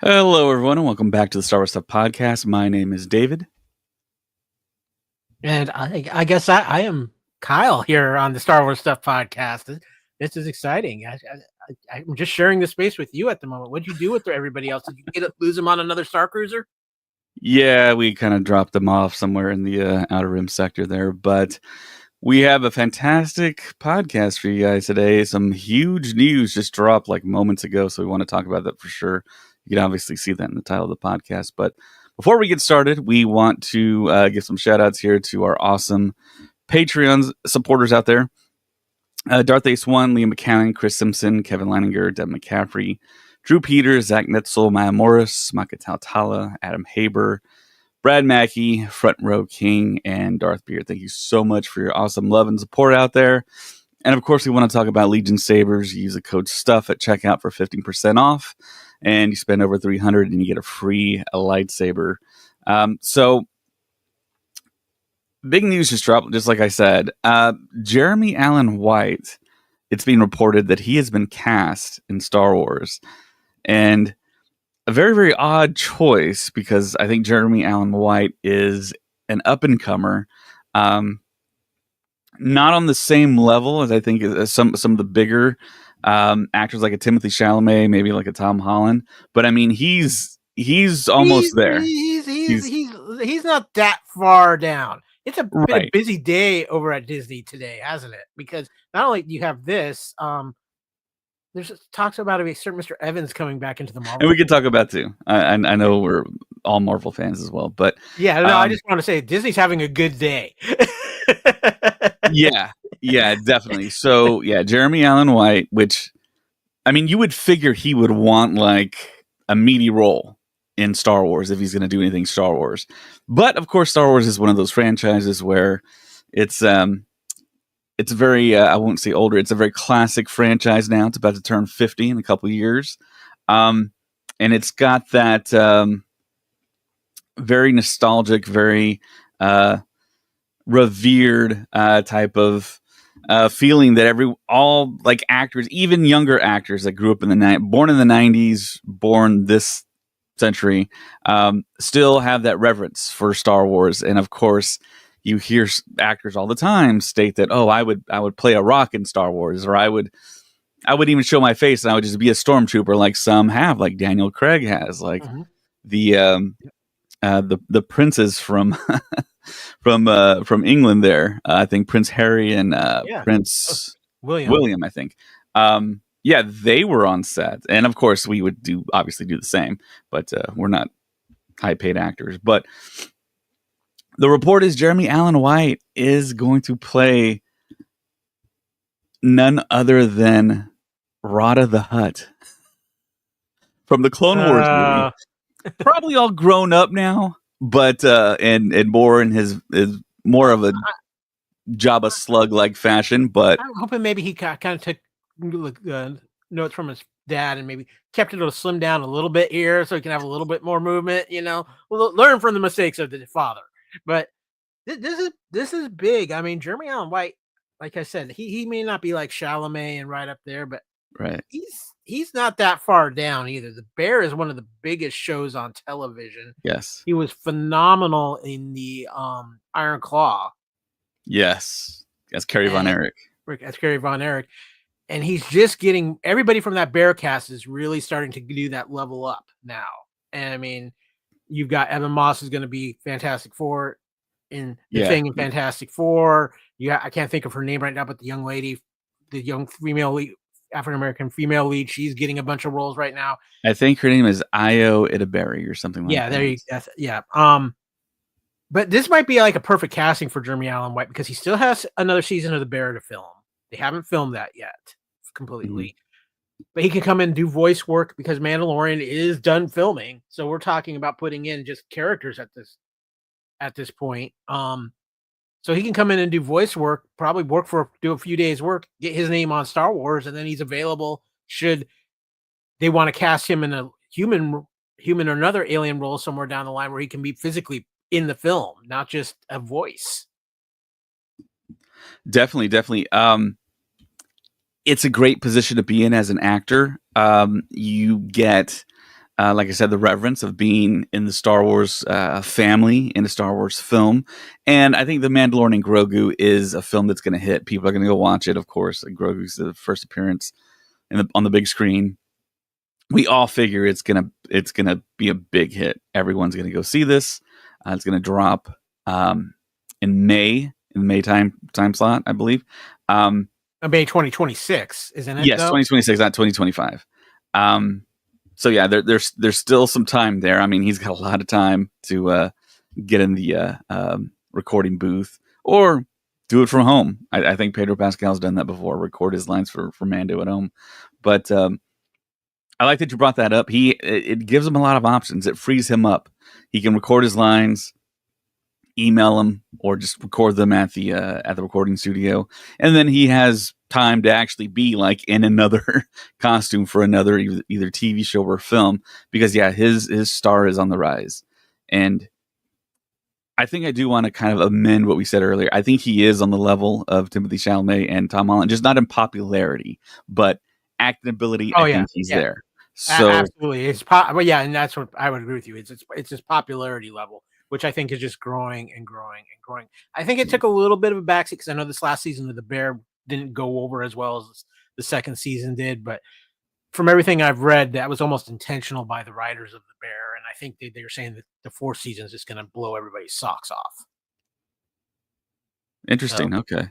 Hello, everyone, and welcome back to the Star Wars Stuff Podcast. My name is David. And I guess I am Kyle here on the Star Wars Stuff podcast. This is exciting. I'm just sharing the space with you at the moment. What'd you do with everybody else? Did you lose them on another Star Cruiser? Yeah, we kind of dropped them off somewhere in the Outer Rim sector there, but we have a fantastic podcast for you guys today. Some huge news just dropped like moments ago, so we want to talk about that for sure. You can obviously see that in the title of the podcast, but before we get started, we want to give some shout outs here to our awesome Patreon supporters out there. Darth Ace 1, Liam McCann, Chris Simpson, Kevin Leininger, Deb McCaffrey, Drew Peters, Zach Netzel, Maya Morris, Maka Tautala, Adam Haber, Brad Mackey, Front Row King, and Darth Beard. Thank you so much for your awesome love and support out there. And of course, we want to talk about Legion Sabers. You use the code STUFF at checkout for 15% off, and you spend over $300 and you get a free lightsaber. So big news just dropped, just like I said. Jeremy Allen White, it's being reported that he has been cast in Star Wars. And a very, very odd choice, because I think Jeremy Allen White is an up-and-comer. Not on the same level as I think as some of the bigger actors, like a Timothy Chalamet, maybe like a Tom Holland. But I mean, he's almost there. He's not that far down. It's been a busy day over at Disney today, hasn't it? Because not only do you have this, there's talks about a certain Mr. Evans coming back into the Marvel. And we could talk about too. I know we're all Marvel fans as well, but yeah, no, I just want to say Disney's having a good day. yeah, definitely. So yeah, Jeremy Allen White, which I mean, you would figure he would want like a meaty role in Star Wars if he's going to do anything Star Wars. But of course, Star Wars is one of those franchises where it's very, I won't say older, it's a very classic franchise now. It's about to turn 50 in a couple of years. And it's got that very nostalgic, very revered type of feeling that all like actors, even younger actors that grew up in born in the 90s, born this century, still have that reverence for Star Wars. And of course, you hear actors all the time state that, oh, I would play a rock in Star Wars, or I would even show my face and I would just be a stormtrooper, like some have, like Daniel Craig has, like the princes from from England there. I think Prince Harry and Prince William, I think. Yeah, they were on set, and of course we would obviously do the same, but we're not high paid actors. But the report is Jeremy Allen White is going to play none other than Rada the Hutt from the Clone Wars movie. Probably all grown up now, but and more in his is more of a Jabba slug like fashion. But I'm hoping maybe he kind of took notes from his dad and maybe kept it to slim down a little bit here so he can have a little bit more movement. We'll learn from the mistakes of the father. But this is big. I mean, Jeremy Allen White, like I said, he may not be like Chalamet and right up there, but he's not that far down either. The Bear is one of the biggest shows on television. Yes, he was phenomenal in the Iron Claw. Yes, as Kerry Von Erich. As Kerry Von Erich. And he's just getting everybody from that Bear cast is really starting to do that level up now. And I mean, you've got Evan Moss is going to be Fantastic Four in the Thing in Fantastic Four. I can't think of her name right now, but the young lady, the young female lead, African-American female lead, she's getting a bunch of roles right now. I think her name is Io Idaberry or something like that. There you go. But this might be like a perfect casting for Jeremy Allen White because he still has another season of The Bear to film. They haven't filmed that yet completely. But he can come in and do voice work because Mandalorian is done filming. So we're talking about putting in just characters at this point. So he can come in and do voice work, probably do a few days work, get his name on Star Wars, and then he's available should they want to cast him in a human or another alien role somewhere down the line where he can be physically in the film, not just a voice. Definitely. It's a great position to be in as an actor. You get Like I said, the reverence of being in the Star Wars family, in a Star Wars film. And I think The Mandalorian and Grogu is a film that's going to hit. People are going to go watch it, of course. Grogu's the first appearance on the big screen. We all figure it's gonna be a big hit. Everyone's gonna go see this. It's gonna drop in the May time slot, I believe. May 2026, isn't it? Yes, though? 2026, not 2025. So yeah, there's still some time there. I mean, he's got a lot of time to get in the recording booth or do it from home. I think Pedro Pascal's done that before. Record his lines for Mando at home, but. I like that you brought that up. It gives him a lot of options. It frees him up. He can record his lines, email them, or just record them at the recording studio, and then he has time to actually be like in another costume for another either TV show or film. Because yeah, his star is on the rise, and I think I do want to kind of amend what we said earlier. I think he is on the level of Timothée Chalamet and Tom Holland, just not in popularity, but acting ability. I think he's there. So absolutely, well, yeah, and that's what I would agree with you. It's his popularity level, which I think is just growing and growing and growing. I think it took a little bit of a backseat because I know this last season of The Bear didn't go over as well as the second season did, but from everything I've read, that was almost intentional by the writers of The Bear, and I think they're saying that the fourth season is just going to blow everybody's socks off. Interesting. So. Okay,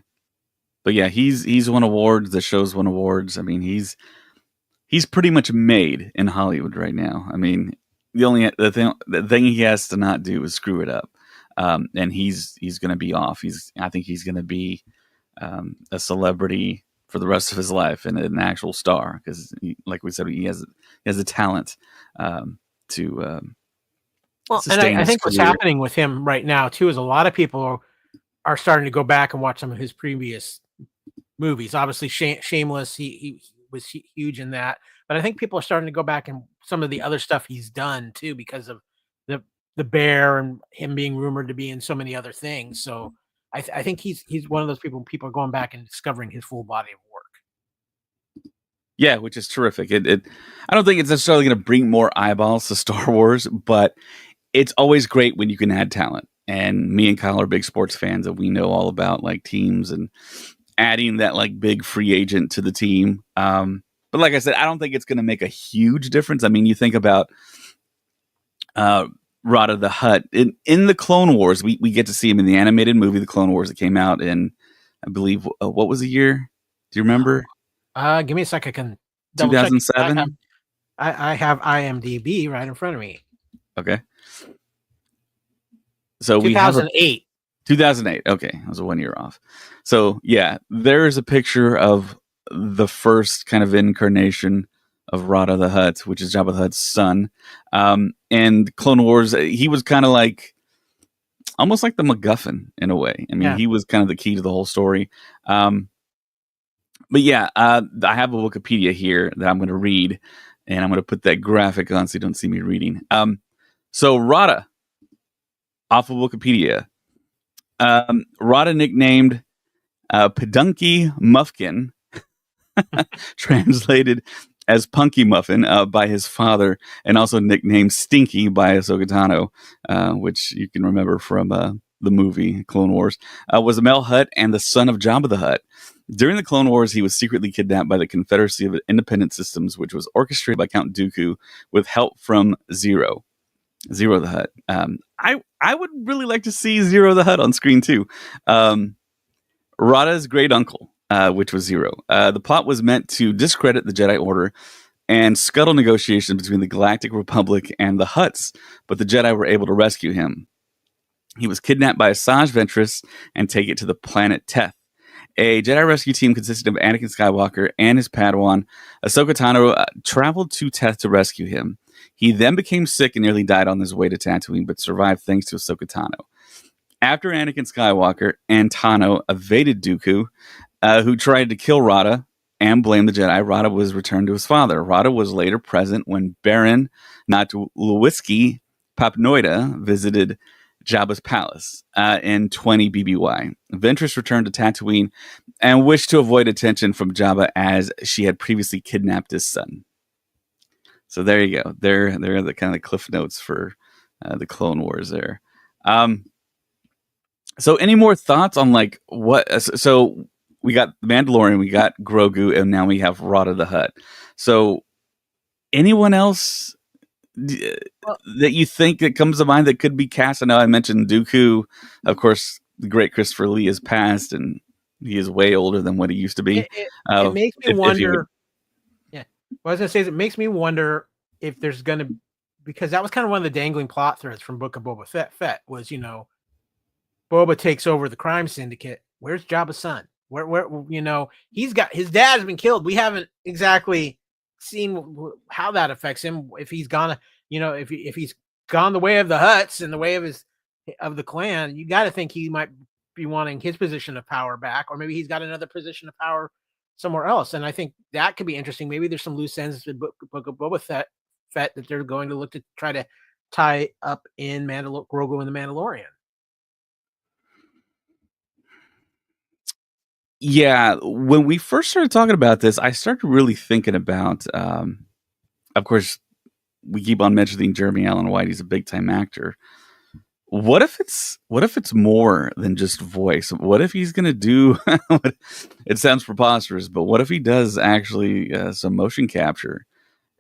but yeah, he's won awards. The show's won awards. I mean, he's pretty much made in Hollywood right now. I mean, the thing he has to not do is screw it up, and he's going to be off. I think he's going to be a celebrity for the rest of his life and an actual star because, like we said, he has the talent to. Well, and I think what's happening with him right now too is a lot of people are starting to go back and watch some of his previous movies. Obviously, Shameless, he was huge in that, but I think people are starting to go back and some of the other stuff he's done too because of the Bear and him being rumored to be in so many other things. So I think he's one of those people are going back and discovering his full body of work. Yeah, which is terrific. I don't think it's necessarily going to bring more eyeballs to Star Wars, but it's always great when you can add talent. And me and Kyle are big sports fans, and we know all about like teams and adding that like big free agent to the team. But like I said, I don't think it's going to make a huge difference. I mean, you think about Rada the Hutt in the Clone Wars. We get to see him in the animated movie, The Clone Wars, that came out in, I believe, what was the year? Do you remember? Give me a second. I can 2007. I have IMDb right in front of me. Okay. So 2008. 2008. Okay, I was 1 year off. So yeah, there's a picture of the first kind of incarnation of Rada the Hutt, which is Jabba the Hutt's son. And Clone Wars, he was kind of like almost like the MacGuffin in a way. I mean, he was kind of the key to the whole story. But yeah, I have a Wikipedia here that I'm going to read, and I'm going to put that graphic on so you don't see me reading. So Rada, off of Wikipedia, Rada nicknamed Pedunky Muffkin, translated as Punky Muffin by his father, and also nicknamed Stinky by Ahsoka Tano, which you can remember from the movie Clone Wars, was a male Hutt and the son of Jabba the Hutt. During the Clone Wars, he was secretly kidnapped by the Confederacy of Independent Systems, which was orchestrated by Count Dooku with help from Zero the Hutt. I would really like to see Zero the Hutt on screen too. Rada's great uncle, which was Zero. The plot was meant to discredit the Jedi Order and scuttle negotiations between the Galactic Republic and the Hutts, but the Jedi were able to rescue him. He was kidnapped by Asajj Ventress and taken to the planet Teth. A Jedi rescue team consisted of Anakin Skywalker and his Padawan. Ahsoka Tano traveled to Teth to rescue him. He then became sick and nearly died on his way to Tatooine, but survived thanks to Ahsoka Tano. After Anakin Skywalker and Tano evaded Dooku, who tried to kill Rada and blame the Jedi, Rada was returned to his father. Rada was later present when Baron Natulewski Papnoida visited Jabba's palace in 20 BBY. Ventress returned to Tatooine and wished to avoid attention from Jabba as she had previously kidnapped his son. So there you go. There are the kind of cliff notes for the Clone Wars there. So any more thoughts on like what? So we got the Mandalorian, we got Grogu, and now we have Rada the Hutt. So anyone else that you think that comes to mind that could be cast? I know I mentioned Dooku. Of course, the great Christopher Lee has passed, and he is way older than what he used to be. It makes me wonder. Yeah, what I was gonna say is it makes me wonder if there's gonna, because that was kind of one of the dangling plot threads from Book of Boba Fett was, you know, Boba takes over the crime syndicate. Where's Jabba's son? Where you know, he's got his dad's been killed. We haven't exactly seen how that affects him. If he's gone, you know, if he's gone the way of the Hutts and the way of the clan, you got to think he might be wanting his position of power back, or maybe he's got another position of power somewhere else. And I think that could be interesting. Maybe there's some loose ends in Book of Boba Fett that they're going to look to try to tie up in Grogu and the Mandalorian. Yeah, when we first started talking about this, I started really thinking about. Of course, we keep on mentioning Jeremy Allen White. He's a big time actor. What if it's more than just voice? What if he's going to do? It sounds preposterous, but what if he does actually some motion capture?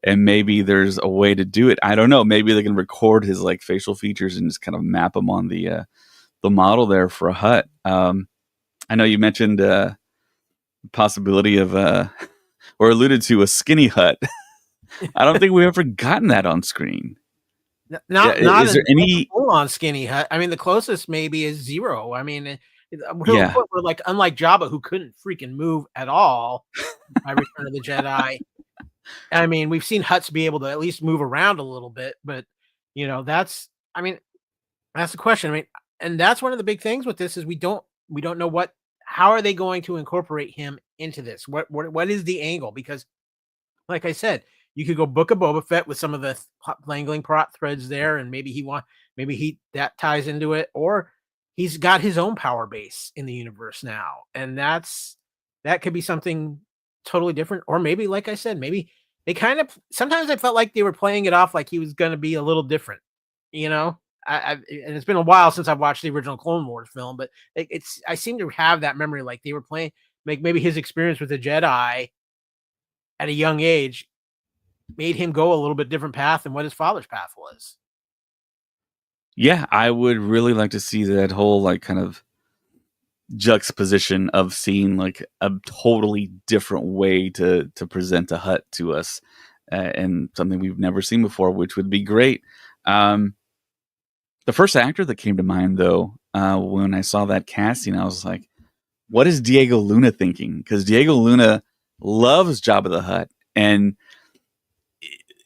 And maybe there's a way to do it. I don't know. Maybe they can record his like facial features and just kind of map them on the model there for a Hutt. I know you mentioned possibility of or alluded to a skinny Hutt. I don't think we've ever gotten that on screen. Not is there any full on skinny Hutt? I mean, the closest maybe is Zero. I mean, we're like, unlike Jabba, who couldn't freaking move at all by Return of the Jedi. I mean, we've seen Hutts be able to at least move around a little bit, but you know, that's the question. I mean, and that's one of the big things with this is we don't know how are they going to incorporate him into this? What is the angle? Because like I said, you could go Book of Boba Fett with some of the dangling plot threads there, and maybe that ties into it, or he's got his own power base in the universe now, and that could be something totally different. Or maybe, like I said, maybe they kind of, sometimes I felt like they were playing it off like he was going to be a little different, you know. And it's been a while since I've watched the original Clone Wars film, but I seem to have that memory like they were playing, like maybe his experience with the Jedi at a young age made him go a little bit different path than what his father's path was. Yeah, I would really like to see that whole like kind of juxtaposition of seeing like a totally different way to present a Hutt to us, and something we've never seen before, which would be great. The first actor that came to mind, though, when I saw that casting, I was like, what is Diego Luna thinking? Because Diego Luna loves Jabba the Hutt, and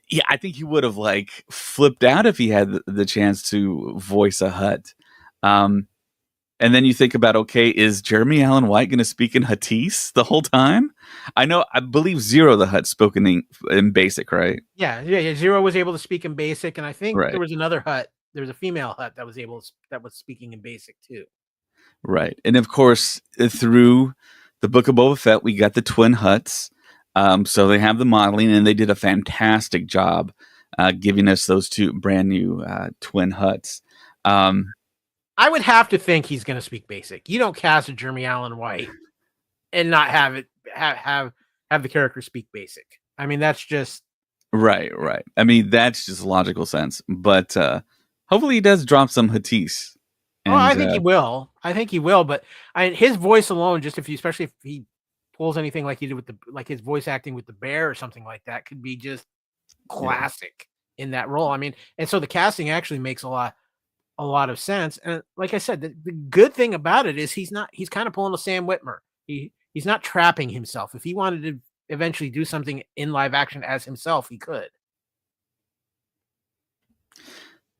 yeah, I think he would have like flipped out if he had the chance to voice a Hutt. And then you think about, okay, is Jeremy Allen White going to speak in Huttese the whole time? I believe Zero the Hutt spoken in Basic, right? Yeah. Zero was able to speak in Basic, and I think there was another Hutt. There was a female Hutt that was speaking in Basic too. Right, and of course, through the Book of Boba Fett, we got the twin Hutts. So they have the modeling, and they did a fantastic job giving us those two brand new twin Hutts. I would have to think he's going to speak Basic. You don't cast a Jeremy Allen White and not have the character speak Basic. I mean, that's just right. I mean, that's just logical sense. But hopefully, he does drop some Huttese. And, I think he will. But his voice alone, especially if he pulls anything like he did with his voice acting with the bear or something like that, could be just classic in that role. I mean, and so the casting actually makes a lot of sense. And like I said, the good thing about it is he's kind of pulling a Sam Witwer. He's not trapping himself. If he wanted to eventually do something in live action as himself, he could.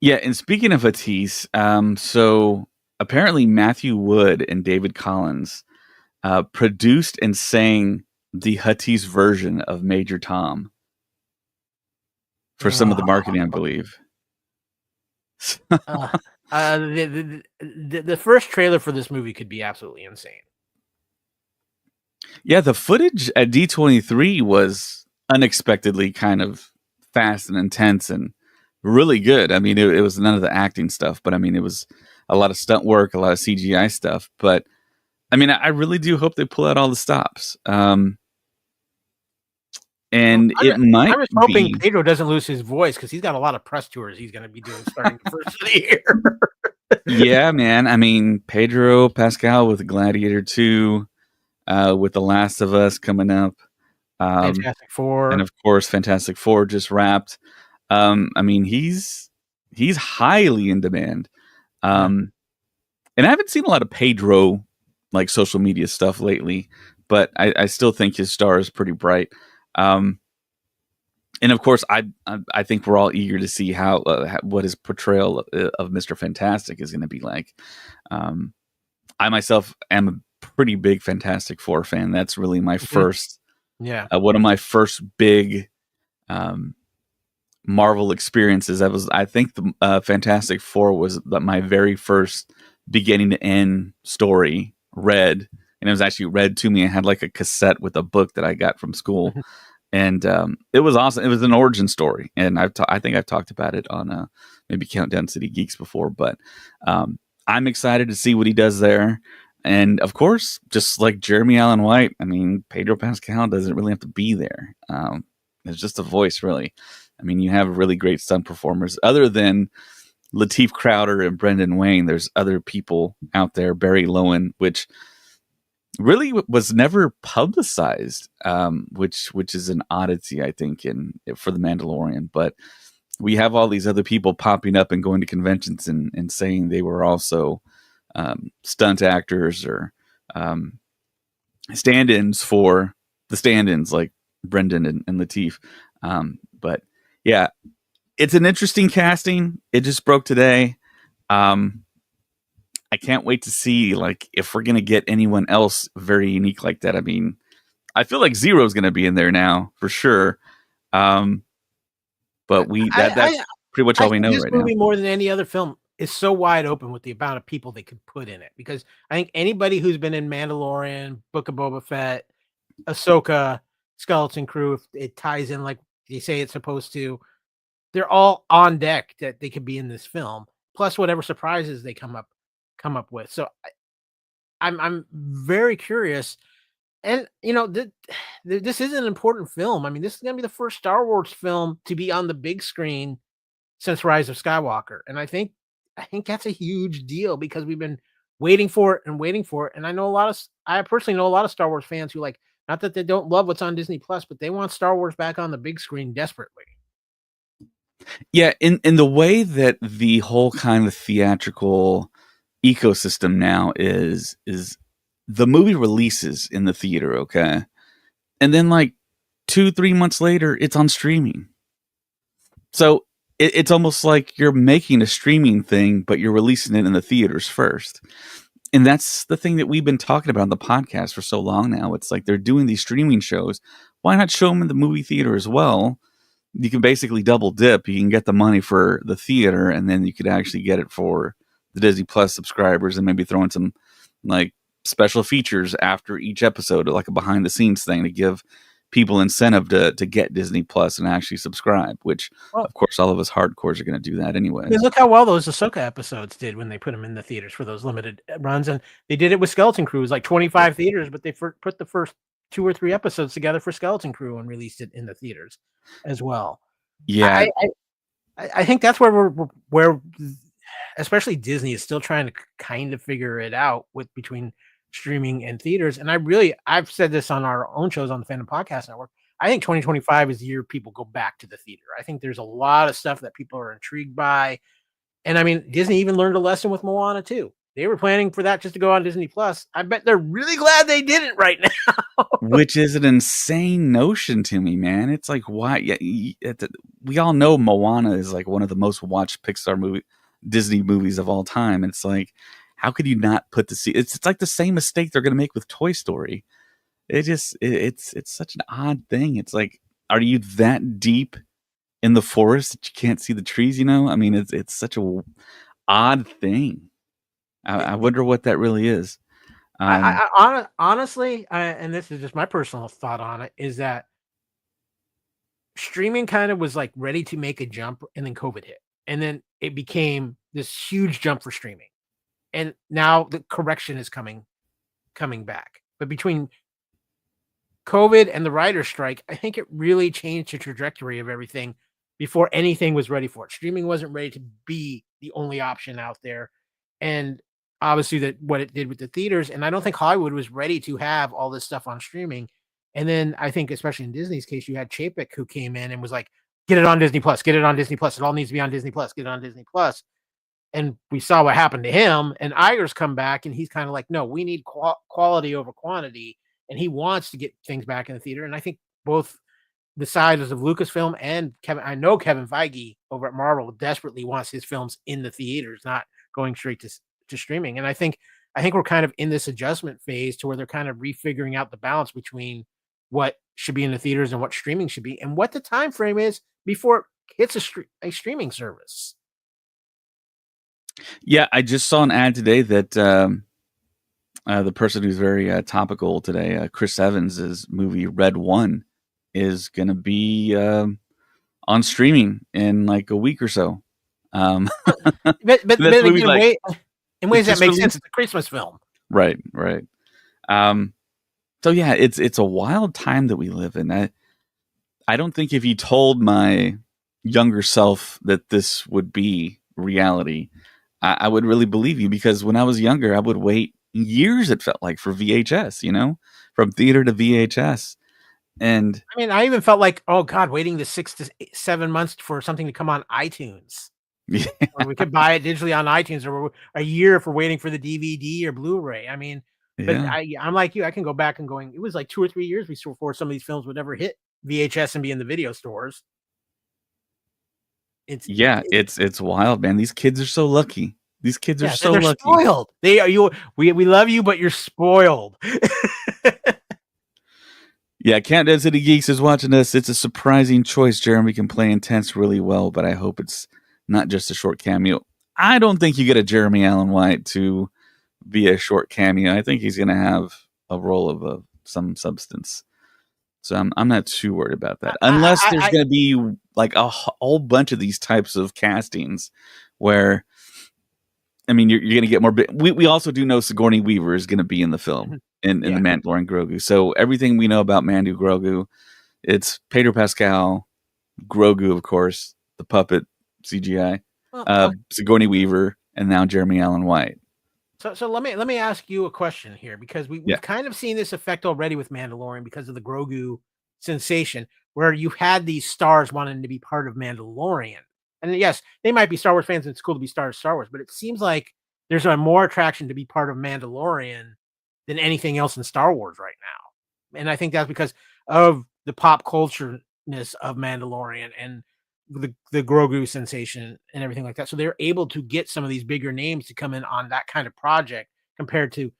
Yeah, and speaking of Huttese, so apparently Matthew Wood and David Collins produced and sang the Huttese version of Major Tom for some of the marketing, I believe. The first trailer for this movie could be absolutely insane. Yeah, the footage at D23 was unexpectedly kind of fast and intense and really good. I mean, it was none of the acting stuff, but I mean, it was a lot of stunt work, a lot of CGI stuff. But I mean, I really do hope they pull out all the stops. And I'm, it might I'm just hoping be, Pedro doesn't lose his voice because he's got a lot of press tours he's going to be doing starting the first of the year. yeah, man. I mean, Pedro Pascal with Gladiator 2, with The Last of Us coming up. Fantastic Four. And of course, Fantastic Four just wrapped. I mean, he's highly in demand. And I haven't seen a lot of Pedro like social media stuff lately, but I still think his star is pretty bright. And of course, I think we're all eager to see how what his portrayal of Mr. Fantastic is going to be like. I myself am a pretty big Fantastic Four fan. That's really my first, one of my first big Marvel experiences. I think the Fantastic Four was my very first beginning to end story read, and it was actually read to me. I had like a cassette with a book that I got from school. And it was awesome. It was an origin story, and I think I've talked about it on maybe Countdown City Geeks before. But I'm excited to see what he does there. And of course, just like Jeremy Allen White, I mean, Pedro Pascal doesn't really have to be there. It's just a voice, really. I mean, you have really great stunt performers. Other than Lateef Crowder and Brendan Wayne, there's other people out there. Barry Lowen, which really was never publicized, which is an oddity, I think, for the Mandalorian. But we have all these other people popping up and going to conventions and saying they were also stunt actors or stand-ins for the stand-ins, like Brendan and Lateef. But yeah, it's an interesting casting. It just broke today. I can't wait to see like if we're gonna get anyone else very unique like that. I mean, I feel like Zero's gonna be in there now for sure. But that's pretty much all we know right now. This movie, more than any other film, is so wide open with the amount of people they could put in it. Because I think anybody who's been in Mandalorian, Book of Boba Fett, Ahsoka, Skeleton Crew, if it ties in like they say it's supposed to, they're all on deck that they could be in this film. Plus whatever surprises they come up with. So I'm very curious. And you know, this is an important film. I mean, this is going to be the first Star Wars film to be on the big screen since Rise of Skywalker, and I think that's a huge deal because we've been waiting for it and waiting for it. And I personally know a lot of Star Wars fans who like, not that they don't love what's on Disney Plus, but they want Star Wars back on the big screen desperately. Yeah, in the way that the whole kind of theatrical ecosystem now is the movie releases in the theater, okay, and then like 2-3 months later it's on streaming. So it's almost like you're making a streaming thing, but you're releasing it in the theaters first. And that's the thing that we've been talking about on the podcast for so long now. It's like they're doing these streaming shows. Why not show them in the movie theater as well? You can basically double dip. You can get the money for the theater, and then you could actually get it for the Disney Plus subscribers, and maybe throw in some like special features after each episode, like a behind the scenes thing to give people incentive to get Disney Plus and actually subscribe, which of course all of us hardcores are going to do that anyway. I mean, look how well those Ahsoka episodes did when they put them in the theaters for those limited runs. And they did it with Skeleton Crew. It was like 25 theaters, but they put the first 2 or 3 episodes together for Skeleton Crew and released it in the theaters as well. Yeah. I think that's where especially Disney is still trying to kind of figure it out between streaming and theaters. And I've said this on our own shows on the Fandom Podcast Network. I think 2025 is the year people go back to the theater. I think there's a lot of stuff that people are intrigued by. And I mean, Disney even learned a lesson with Moana too. They were planning for that just to go on Disney Plus. I bet they're really glad they didn't right now. Which is an insane notion to me, man. It's like, why? Yeah, we all know Moana is like one of the most watched Disney movies of all time. And it's like, how could you not put it's like the same mistake they're going to make with Toy Story. It's such an odd thing. It's like, are you that deep in the forest that you can't see the trees? You know, I mean, it's such a odd thing. I wonder what that really is. Honestly, and this is just my personal thought on it, is that streaming kind of was like ready to make a jump, and then COVID hit, and then it became this huge jump for streaming, and now the correction is coming back. But between COVID and the writer's strike, I think it really changed the trajectory of everything before anything was ready for it. Streaming wasn't ready to be the only option out there. And obviously that what it did with the theaters. And I don't think Hollywood was ready to have all this stuff on streaming. And then I think, especially in Disney's case, you had Chapek who came in and was like, get it on Disney Plus, get it on Disney Plus. It all needs to be on Disney Plus, get it on Disney Plus. And we saw what happened to him. And Iger's come back and he's kind of like, no, we need quality over quantity. And he wants to get things back in the theater. And I think both the sides of Lucasfilm and Kevin Feige over at Marvel desperately wants his films in the theaters, not going straight to streaming. And I think we're kind of in this adjustment phase to where they're kind of refiguring out the balance between what should be in the theaters and what streaming should be, and what the time frame is before it hits a streaming service. Yeah, I just saw an ad today that the person who's very topical today, Chris Evans' movie Red One, is going to be on streaming in like a week or so. But again, like, in ways that makes sense. It's a Christmas film, right? So yeah, it's a wild time that we live in. I don't think if you told my younger self that this would be reality, I would really believe you, because when I was younger, I would wait years, it felt like, for VHS, from theater to VHS. And I mean, I even felt like, oh God, waiting the 6 to 7 months for something to come on iTunes. Yeah. Or we could buy it digitally on iTunes, or a year for waiting for the DVD or Blu-ray. I mean, but I'm like you, I can go back and going, it was like 2 or 3 years before some of these films would ever hit VHS and be in the video stores. It's wild, man. These kids are so lucky. These kids are so lucky. Spoiled. They are you. We love you, but you're spoiled. Yeah, Countdown City Geeks is watching us. It's a surprising choice. Jeremy can play intense really well, but I hope it's not just a short cameo. I don't think you get a Jeremy Allen White to be a short cameo. I think he's going to have a role of some substance. So I'm not too worried about that. Unless there's going to be like a whole bunch of these types of castings where, I mean, you're going to get more. We also do know Sigourney Weaver is going to be in the film in The Mandalorian Grogu. So everything we know about Mandu Grogu, it's Pedro Pascal, Grogu, of course, the puppet CGI, Sigourney Weaver, and now Jeremy Allen White. So let me ask you a question here, because we've kind of seen this effect already with Mandalorian because of the Grogu sensation, where you had these stars wanting to be part of Mandalorian. And yes, they might be Star Wars fans and it's cool to be Star Wars, but it seems like there's a more attraction to be part of Mandalorian than anything else in Star Wars right now. And I think that's because of the pop culture-ness of Mandalorian and the Grogu sensation and everything like that. So they're able to get some of these bigger names to come in on that kind of project compared to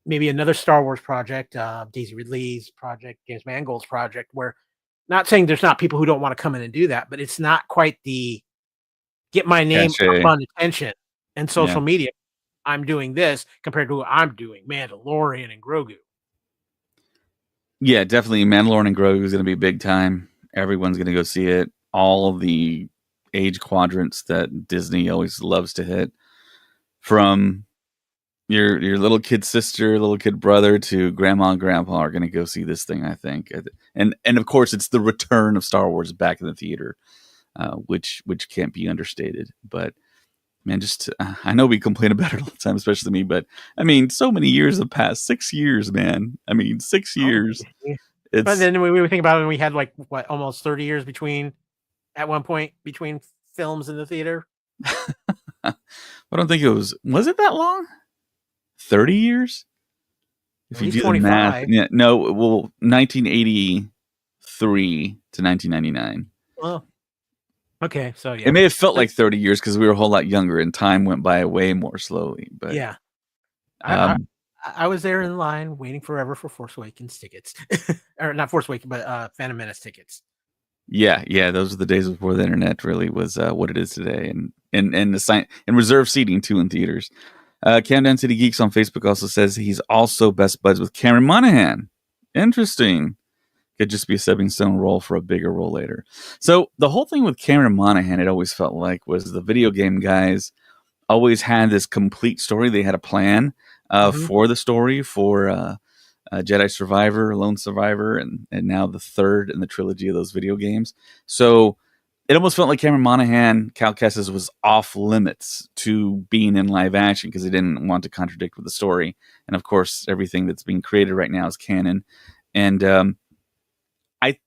maybe another Star Wars project, Daisy Ridley's project, James Mangold's project, where, not saying there's not people who don't want to come in and do that, but it's not quite the get my name up on attention and social media. I'm doing this compared to what I'm doing, Mandalorian and Grogu. Yeah, definitely. Mandalorian and Grogu is going to be big time. Everyone's going to go see it. All of the age quadrants that Disney always loves to hit, from your little kid sister, little kid brother, to grandma and grandpa, are going to go see this thing, I think. And of course, it's the return of Star Wars back in the theater, which can't be understated. But man, I know we complain about it all the time, especially me, but I mean, so many years have passed. 6 years, man. I mean, 6 years. But then we think about it, and we had like almost 30 years at one point between films in the theater. I don't think it was it that long? 30 years? If you do 25. The math. Yeah, no, 1983 to 1999. Well, okay, so yeah. It may have felt like 30 years because we were a whole lot younger and time went by way more slowly. But yeah. I was there in line waiting forever for Force Awakens tickets. Or not Force Awakens, but Phantom Menace tickets. Yeah, those are the days before the internet really was what it is today, and reserved seating too in theaters. Countdown City Geeks on Facebook also says he's also best buds with Cameron Monaghan. Interesting. could just be a stepping stone role for a bigger role later. So the whole thing with Cameron Monaghan, it always felt like, was the video game guys always had this complete story. They had a plan Mhm. for the story for Jedi Survivor, Lone Survivor, and now the third in the trilogy of those video games. So it almost felt like Cameron Monaghan, Cal Kestis, was off limits to being in live action because he didn't want to contradict with the story. And of course, everything that's being created right now is canon. And I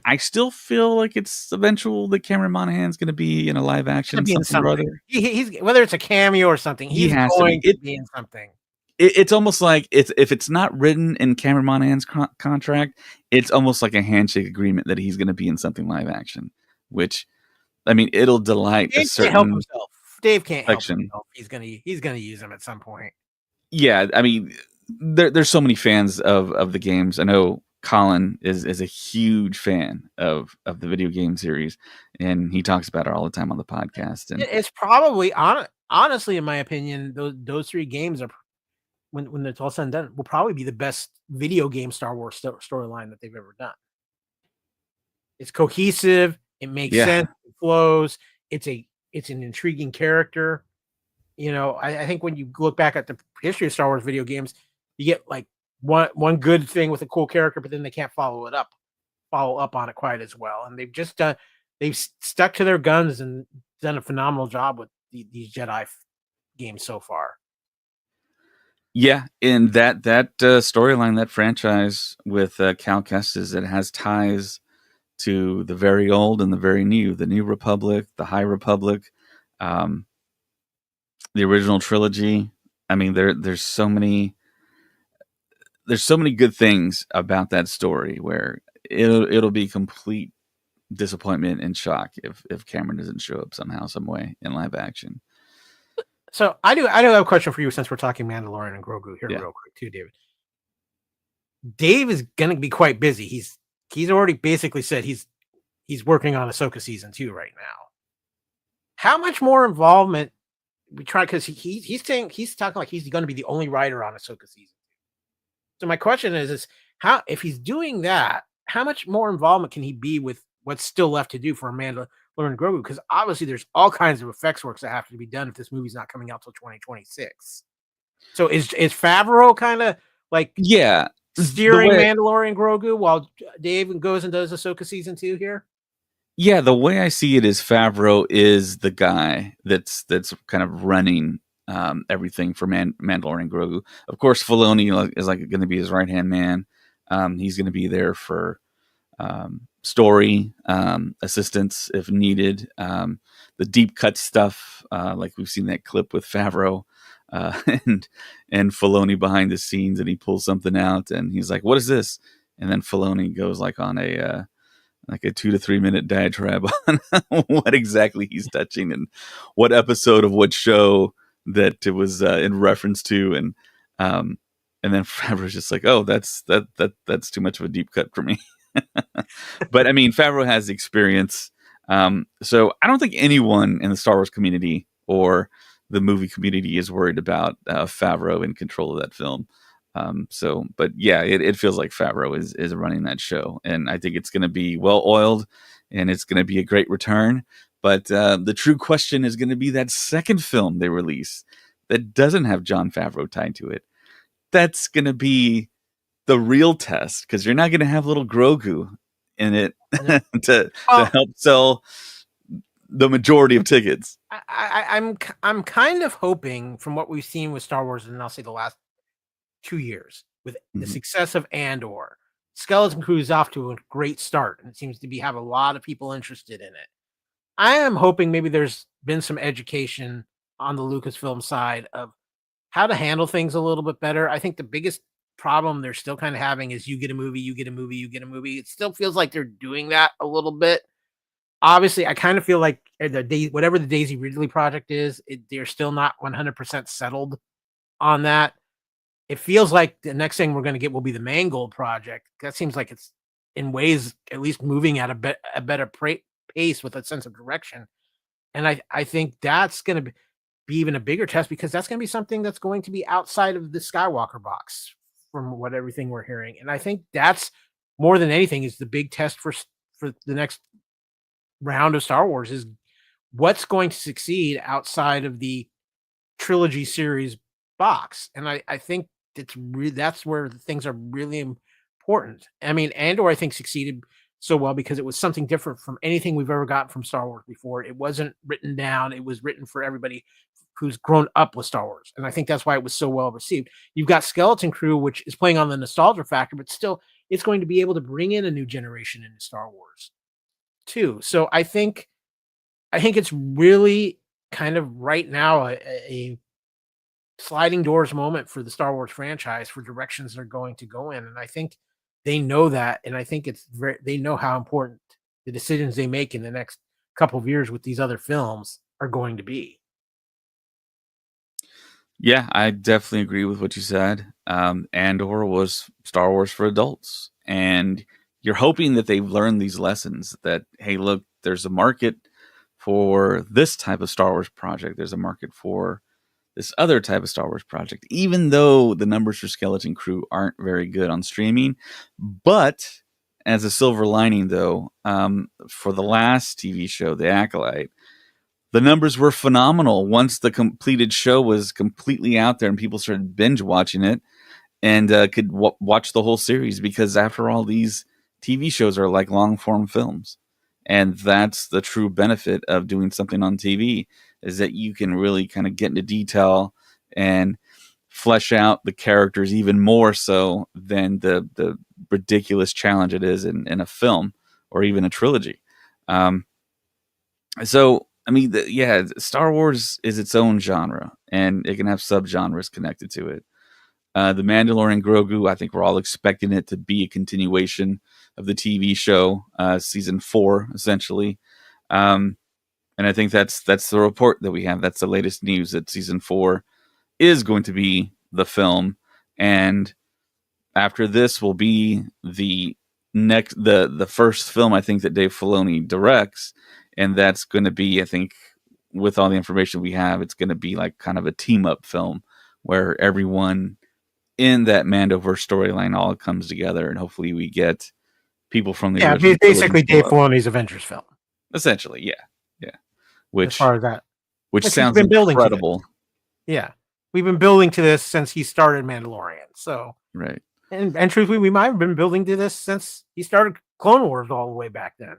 I still feel like it's eventual that Cameron Monaghan's going to be in a live He's gonna action be in something or something. other. He's whether it's a cameo or something, He he's has to be. going to be in something. It's almost like if it's not written in Cameron Monaghan's contract, it's almost like a handshake agreement that he's going to be in something live action. Which, I mean, it'll delight a Dave can't help certain himself. Dave can't help section. himself. He's gonna use him at some point. Yeah, I mean, there's so many fans of the games. I know Colin is a huge fan of the video game series, and he talks about it all the time on the podcast. And It's probably honestly, in my opinion, those three games are when it's all said and done, will probably be the best video game Star Wars storyline that they've ever done. It's cohesive. It makes yeah, sense. It flows. It's an intriguing character. You know, I think when you look back at the history of Star Wars video games, you get like one good thing with a cool character, but then they can't follow up on it quite as well. And they've stuck to their guns and done a phenomenal job with these Jedi games so far. yeah. And that storyline, that franchise with Cal Kestis, it has ties to the very old and the very new, the New Republic, the High Republic, um, the original trilogy. I mean, there's so many good things about that story where it'll be complete disappointment and shock if Cameron doesn't show up somehow, some way in live action. So I do have a question for you since we're talking Mandalorian and Grogu here real quick too, David. Dave is gonna be quite busy. He's already basically said he's working on Ahsoka season 2 right now. How much more involvement we try because he's saying he's talking like he's going to be the only writer on Ahsoka season 2. So my question is how if he's doing that, how much more involvement can he be with what's still left to do for Amanda Lauren Grogu? Because obviously there's all kinds of effects works that have to be done if this movie's not coming out till 2026. So is Favreau kind of like Yeah, steering Mandalorian Grogu while Dave goes and does Ahsoka season 2 here? Yeah, the way I see it is Favreau is the guy that's kind of running everything for Mandalorian Grogu. Of course, Filoni is like going to be his right hand man. He's going to be there for story assistance if needed. The deep cut stuff, like we've seen that clip with Favreau and Filoni behind the scenes, and he pulls something out, and he's like, "What is this?" And then Filoni goes like on a 2 to 3 minute diatribe on what exactly he's touching and what episode of what show that it was in reference to, and then Favreau's just like, "Oh, that's too much of a deep cut for me." But I mean, Favreau has experience, so I don't think anyone in the Star Wars community or the movie community is worried about Favreau in control of that film. But yeah, it feels like Favreau is running that show, and I think it's going to be well oiled, and it's going to be a great return. But the true question is going to be that second film they release that doesn't have Jon Favreau tied to it. That's going to be the real test because you're not going to have little Grogu in it to help sell the majority of tickets. I'm kind of hoping from what we've seen with Star Wars, and I'll say the last 2 years with the success of Andor, Skeleton Crew is off to a great start, and it seems to have a lot of people interested in it. I am hoping maybe there's been some education on the Lucasfilm side of how to handle things a little bit better. I think the biggest problem they're still kind of having is you get a movie, you get a movie, you get a movie. It still feels like they're doing that a little bit. Obviously, I kind of feel like whatever the Daisy Ridley project is, they're still not 100% settled on that. It feels like the next thing we're going to get will be the Mangold project. That seems like it's in ways at least moving at a better pace with a sense of direction. And I think that's going to be even a bigger test because that's going to be something that's going to be outside of the Skywalker box from everything we're hearing. And I think that's more than anything is the big test for the next round of Star Wars is what's going to succeed outside of the trilogy series box. And I think that's where things are really important. I mean, Andor I think succeeded so well because it was something different from anything we've ever gotten from Star Wars before. It wasn't written down; it was written for everybody who's grown up with Star Wars, and I think that's why it was so well received. You've got Skeleton Crew, which is playing on the nostalgia factor, but still, it's going to be able to bring in a new generation into Star Wars too. So I think it's really kind of right now a sliding doors moment for the Star Wars franchise for directions they're going to go in, and I think they know that, and I think they know how important the decisions they make in the next couple of years with these other films are going to be. Yeah, I definitely agree with what you said. Andor was Star Wars for adults, and you're hoping that they've learned these lessons. That hey, look, there's a market for this type of Star Wars project. There's a market for this other type of Star Wars project. Even though the numbers for Skeleton Crew aren't very good on streaming, but as a silver lining, though, for the last TV show, The Acolyte, the numbers were phenomenal once the completed show was completely out there and people started binge watching it and could watch the whole series, because after all, these TV shows are like long form films, and that's the true benefit of doing something on TV, is that you can really kind of get into detail and flesh out the characters even more so than the ridiculous challenge it is in a film or even a trilogy. Um, so I mean, yeah, Star Wars is its own genre, and it can have subgenres connected to it. The Mandalorian Grogu, I think we're all expecting it to be a continuation of the TV show, season 4, essentially. And I think that's the report that we have. That's the latest news, that season 4 is going to be the film, and after this will be the first film I think that Dave Filoni directs, and that's going to be, I think, with all the information we have, it's going to be like kind of a team up film where everyone in that Mandoverse storyline all comes together, and hopefully we get people from the Yeah, original basically trilogy Dave Filoni's Avengers film. essentially, yeah, As which far as that, he's sounds been building to this. incredible, Yeah, we've been building to this since he started Mandalorian. So, right? and truthfully, we might have been building to this since he started Clone Wars all the way back then.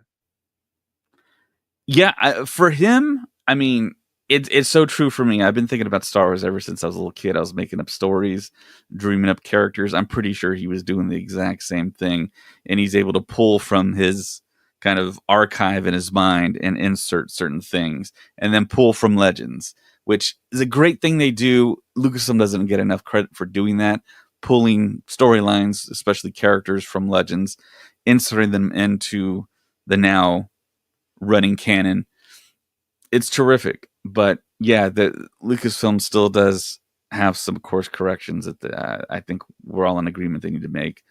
Yeah, for him, I mean, it's so true for me. I've been thinking about Star Wars ever since I was a little kid. I was making up stories, dreaming up characters. I'm pretty sure he was doing the exact same thing, and he's able to pull from his kind of archive in his mind and insert certain things, and then pull from legends, which is a great thing they do. Lucasfilm doesn't get enough credit for doing that, pulling storylines, especially characters from legends, inserting them into the now running canon. It's terrific, but yeah, the Lucasfilm still does have some course corrections that I think we're all in agreement they need to make.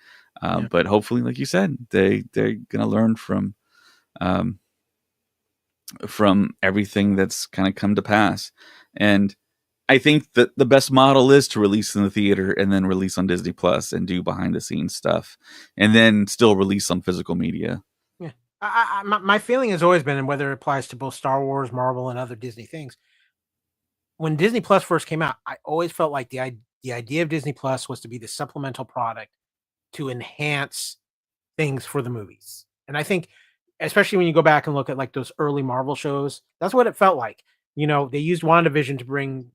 Yeah. But hopefully, like you said, they're gonna learn um, from everything that's kind of come to pass. And I think that the best model is to release in the theater and then release on Disney Plus and do behind the scenes stuff, and then still release on physical media. Yeah. My feeling has always been, and whether it applies to both Star Wars, Marvel, and other Disney things, when Disney Plus first came out, I always felt like the idea of Disney Plus was to be the supplemental product to enhance things for the movies. And I think, especially when you go back and look at like those early Marvel shows, that's what it felt like. You know, they used WandaVision to bring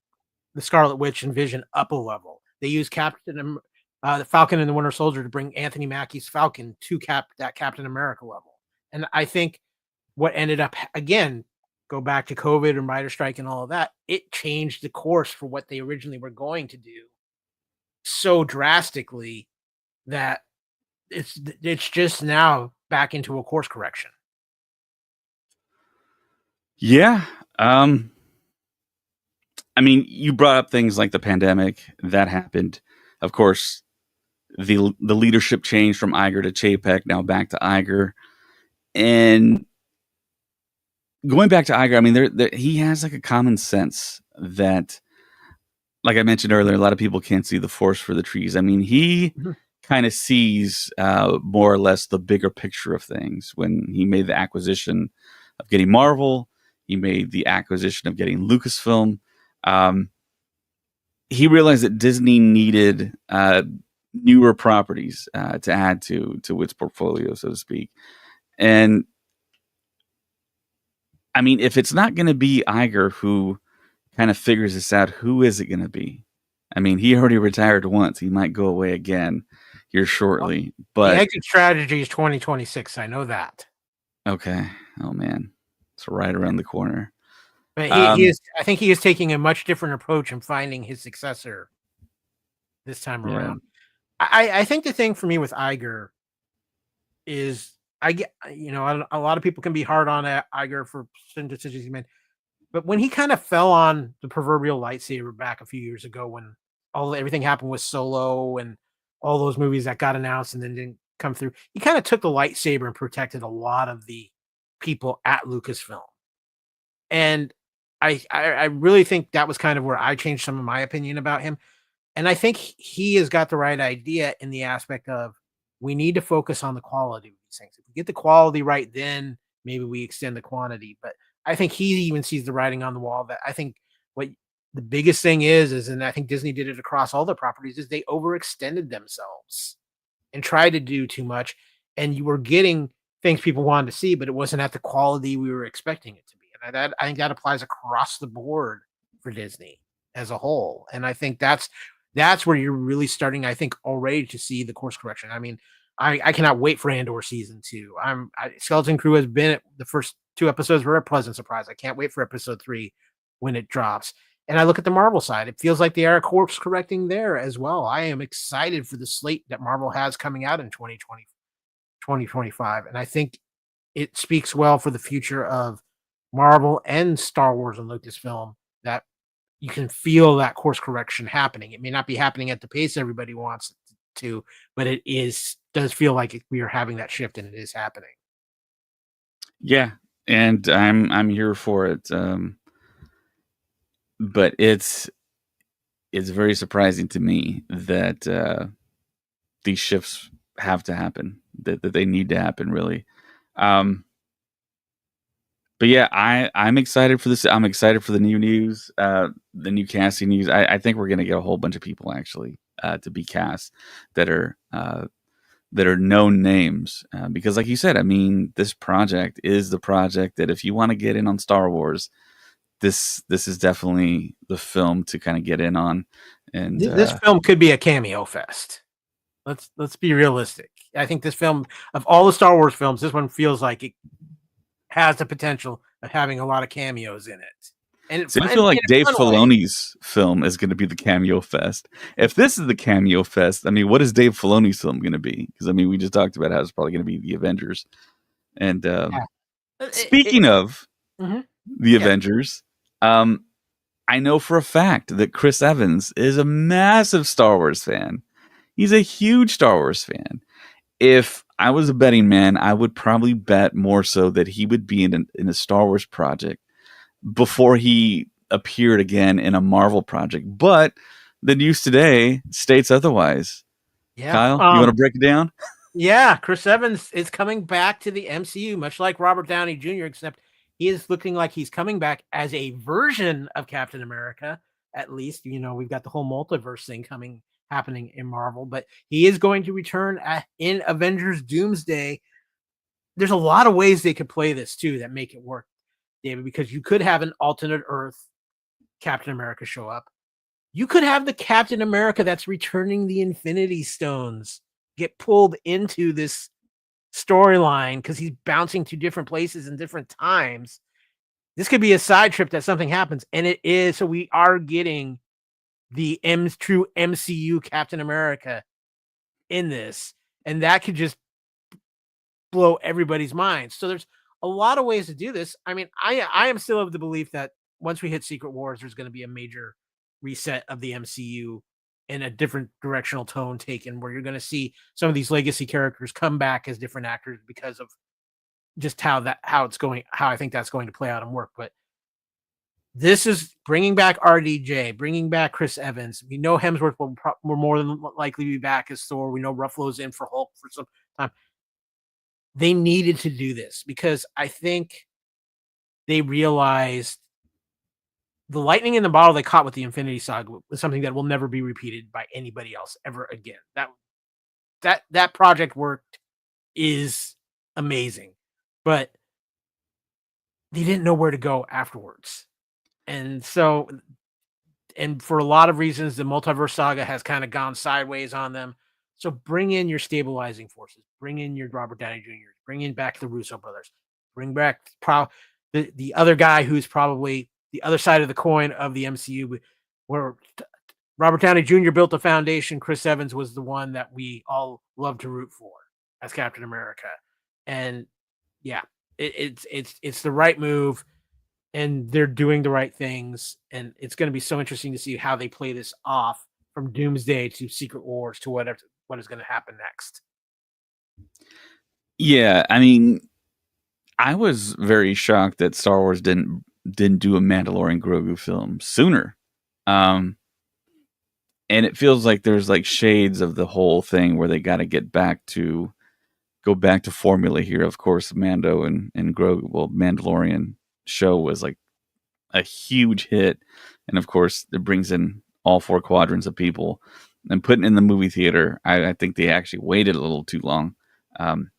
the Scarlet Witch and Vision up a level. They used the Falcon and the Winter Soldier to bring Anthony Mackie's Falcon to that Captain America level. And I think what ended up again, go back to COVID and writer strike and all of that, it changed the course for what they originally were going to do so drastically that it's just now back into a course correction. Yeah. I mean, you brought up things like the pandemic that happened. Of course, the leadership changed from Iger to Chapek, now back to Iger. And going back to Iger, I mean, he has like a common sense that, like I mentioned earlier, a lot of people can't see the forest for the trees. I mean, he kind of sees more or less the bigger picture of things. When he made the acquisition of getting Marvel, he made the acquisition of getting Lucasfilm. He realized that Disney needed newer properties to add to its portfolio, so to speak. And I mean, if it's not going to be Iger who kind of figures this out, who is it going to be? I mean, he already retired once. He might go away again here shortly. But the exit strategy is 2026. I know that. Okay. Oh man, it's right around the corner. But he is. I think he is taking a much different approach in finding his successor this time around. I think the thing for me with Iger is I get, a lot of people can be hard on Iger for certain decisions he made, but when he kind of fell on the proverbial lightsaber back a few years ago, when everything happened with Solo and all those movies that got announced and then didn't come through, he kind of took the lightsaber and protected a lot of the people at Lucasfilm. And I really think that was kind of where I changed some of my opinion about him. And I think he has got the right idea in the aspect of we need to focus on the quality of these things. If we get the quality right, then maybe we extend the quantity. But I think he even sees the writing on the wall that I think what the biggest thing is, and I think Disney did it across all the properties, is they overextended themselves and tried to do too much. And you were getting things people wanted to see, but it wasn't at the quality we were expecting it to be. And I think that applies across the board for Disney as a whole. And I think that's where you're really starting, I think, already to see the course correction. I mean, I cannot wait for Andor season 2. Skeleton Crew has been the first 2 episodes were a pleasant surprise. I can't wait for episode 3 when it drops. And I look at the Marvel side. It feels like they are course correcting there as well. I am excited for the slate that Marvel has coming out in 2025. And I think it speaks well for the future of Marvel and Star Wars and Lucasfilm that you can feel that course correction happening. It may not be happening at the pace everybody wants it to, but it does feel like we are having that shift, and it is happening. Yeah, and I'm here for it. But it's very surprising to me that these shifts have to happen, that they need to happen, really. But yeah, I'm excited for this. I'm excited for the new news, the new casting news. I think we're going to get a whole bunch of people actually to be cast that are known names. Because like you said, I mean, this project is the project that if you want to get in on Star Wars, this is definitely the film to kind of get in on. And this film could be a cameo fest. Let's be realistic. I think this film, of all the Star Wars films, this one feels like it has the potential of having a lot of cameos in it. And I feel like Dave Filoni's film is going to be the cameo fest. If this is the cameo fest, I mean, what is Dave Filoni's film going to be? Because I mean, we just talked about how it's probably going to be the Avengers. And speaking of the Avengers, I know for a fact that Chris Evans is a massive Star Wars fan. He's a huge Star Wars fan. If I was a betting man, I would probably bet more so that he would be in a Star Wars project before he appeared again in a Marvel project. But the news today states otherwise. Yeah. Kyle, you want to break it down? Yeah, Chris Evans is coming back to the MCU, much like Robert Downey Jr., except he is looking like he's coming back as a version of Captain America. At least, we've got the whole multiverse thing happening in Marvel, but he is going to return in Avengers Doomsday. There's a lot of ways they could play this too that make it work, David, because you could have an alternate Earth Captain America show up. You could have the Captain America that's returning the Infinity Stones get pulled into this storyline because he's bouncing to different places in different times. This could be a side trip that something happens, and it is. So we are getting the true MCU Captain America in this, and that could just blow everybody's minds. So there's a lot of ways to do this. I mean, I am still of the belief that once we hit Secret Wars, there's going to be a major reset of the MCU and a different directional tone taken, where you're going to see some of these legacy characters come back as different actors because of just how I think that's going to play out and work. But this is bringing back RDJ, bringing back Chris Evans. We know Hemsworth will more than likely be back as Thor. We know Ruffalo's in for Hulk for some time. They needed to do this because I think they realized the lightning in the bottle they caught with the Infinity Saga was something that will never be repeated by anybody else ever again. That project worked is amazing, but they didn't know where to go afterwards. And so, and for a lot of reasons, the multiverse saga has kind of gone sideways on them. So bring in your stabilizing forces, bring in your Robert Downey Jr., bring in back the Russo brothers, bring back the other guy who's probably the other side of the coin of the MCU, where Robert Downey Jr. built the foundation. Chris Evans was the one that we all love to root for as Captain America. And yeah, it's the right move, and they're doing the right things. And it's going to be so interesting to see how they play this off from Doomsday to Secret Wars to what is going to happen next. Yeah, I mean, I was very shocked that Star Wars didn't do a Mandalorian Grogu film sooner. And it feels like there's like shades of the whole thing where they got to go back to formula here. Of course, Mando and Grogu, well, Mandalorian show was like a huge hit. And of course, it brings in all four quadrants of people, and putting in the movie theater. I think they actually waited a little too long.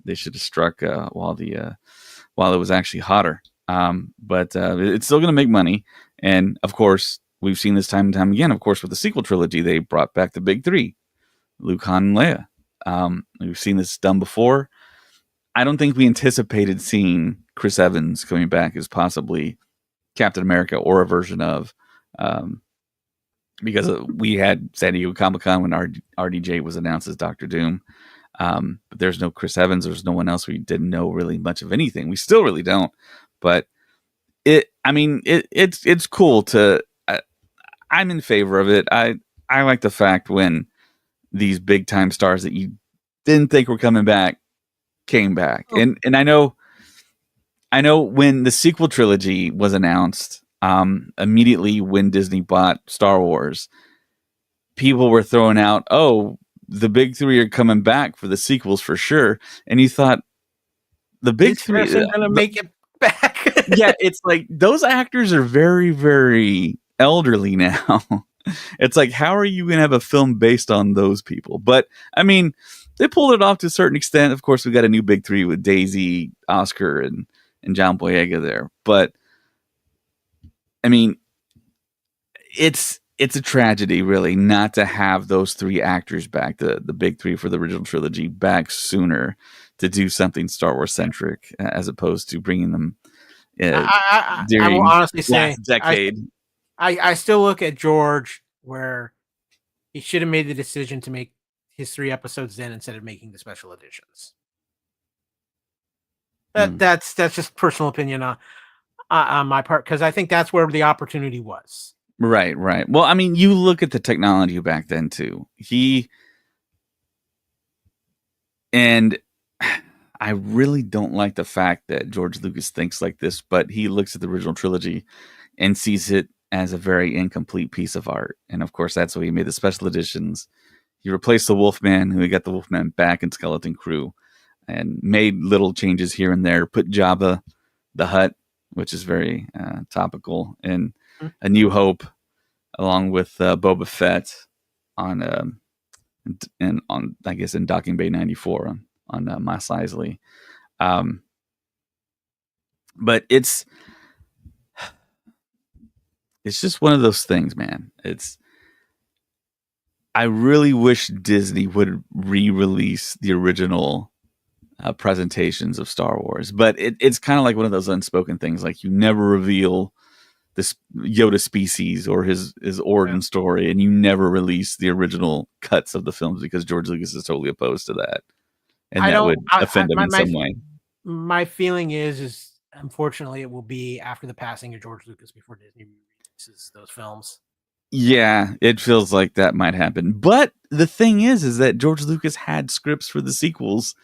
They should have struck while it was actually hotter. But it's still going to make money. And of course, we've seen this time and time again. Of course, with the sequel trilogy, they brought back the big three, Luke, Han, and Leia. We've seen this done before. I don't think we anticipated seeing Chris Evans coming back as possibly Captain America or a version of, because we had San Diego Comic-Con when RDJ was announced as Doctor Doom. But there's no Chris Evans. There's no one else. We didn't know really much of anything. We still really don't. But it's cool to. I'm in favor of it. I like the fact when these big time stars that you didn't think were coming back came back. Oh. And I know when the sequel trilogy was announced, immediately when Disney bought Star Wars, people were throwing out, "Oh, the big three are coming back for the sequels for sure." And you thought, the big three are going to make it back. Yeah, it's like those actors are very, very elderly now. It's like, how are you going to have a film based on those people? But I mean, they pulled it off to a certain extent. Of course, we got a new big three with Daisy, Oscar, and John Boyega there. But I mean, it's a tragedy, really, not to have those three actors back, the big three for the original trilogy, back sooner to do something Star Wars centric, as opposed to bringing them I will honestly say, decade. I still look at George where he should have made the decision to make his 3 episodes then instead of making the special editions. That's just personal opinion on my part, because I think that's where the opportunity was. Right. Well, I mean, you look at the technology back then too. And I really don't like the fact that George Lucas thinks like this, but he looks at the original trilogy and sees it as a very incomplete piece of art. And of course, that's why he made the special editions. He replaced the Wolfman, who he got the Wolfman back in Skeleton Crew, and made little changes here and there. Put Jabba the Hutt, which is very topical, in A New Hope, along with Boba Fett on I guess in Docking Bay 94 on Mos Eisley. But it's just one of those things, man. I really wish Disney would re-release the original presentations of Star Wars, but it's kind of like one of those unspoken things. Like, you never reveal this Yoda species or his origin story, and you never release the original cuts of the films because George Lucas is totally opposed to that, and that would offend him in some way. My feeling is unfortunately it will be after the passing of George Lucas before Disney releases those films. Yeah, it feels like that might happen. But the thing is that George Lucas had scripts for the sequels,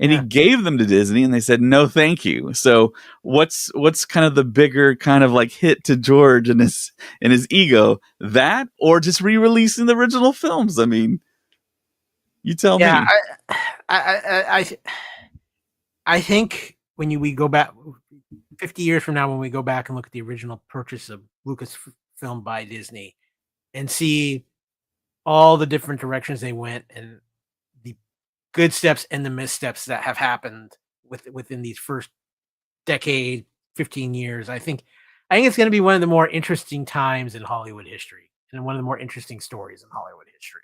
and he gave them to Disney, and they said no, thank you. So what's kind of the bigger kind of like hit to George and his ego, that or just re-releasing the original films? I mean, you tell me. I think when we go back 50 years from now, when we go back and look at the original purchase of Lucasfilm by Disney and see all the different directions they went and the good steps and the missteps that have happened within these first decade, 15 years, I think it's going to be one of the more interesting times in Hollywood history and one of the more interesting stories in Hollywood history.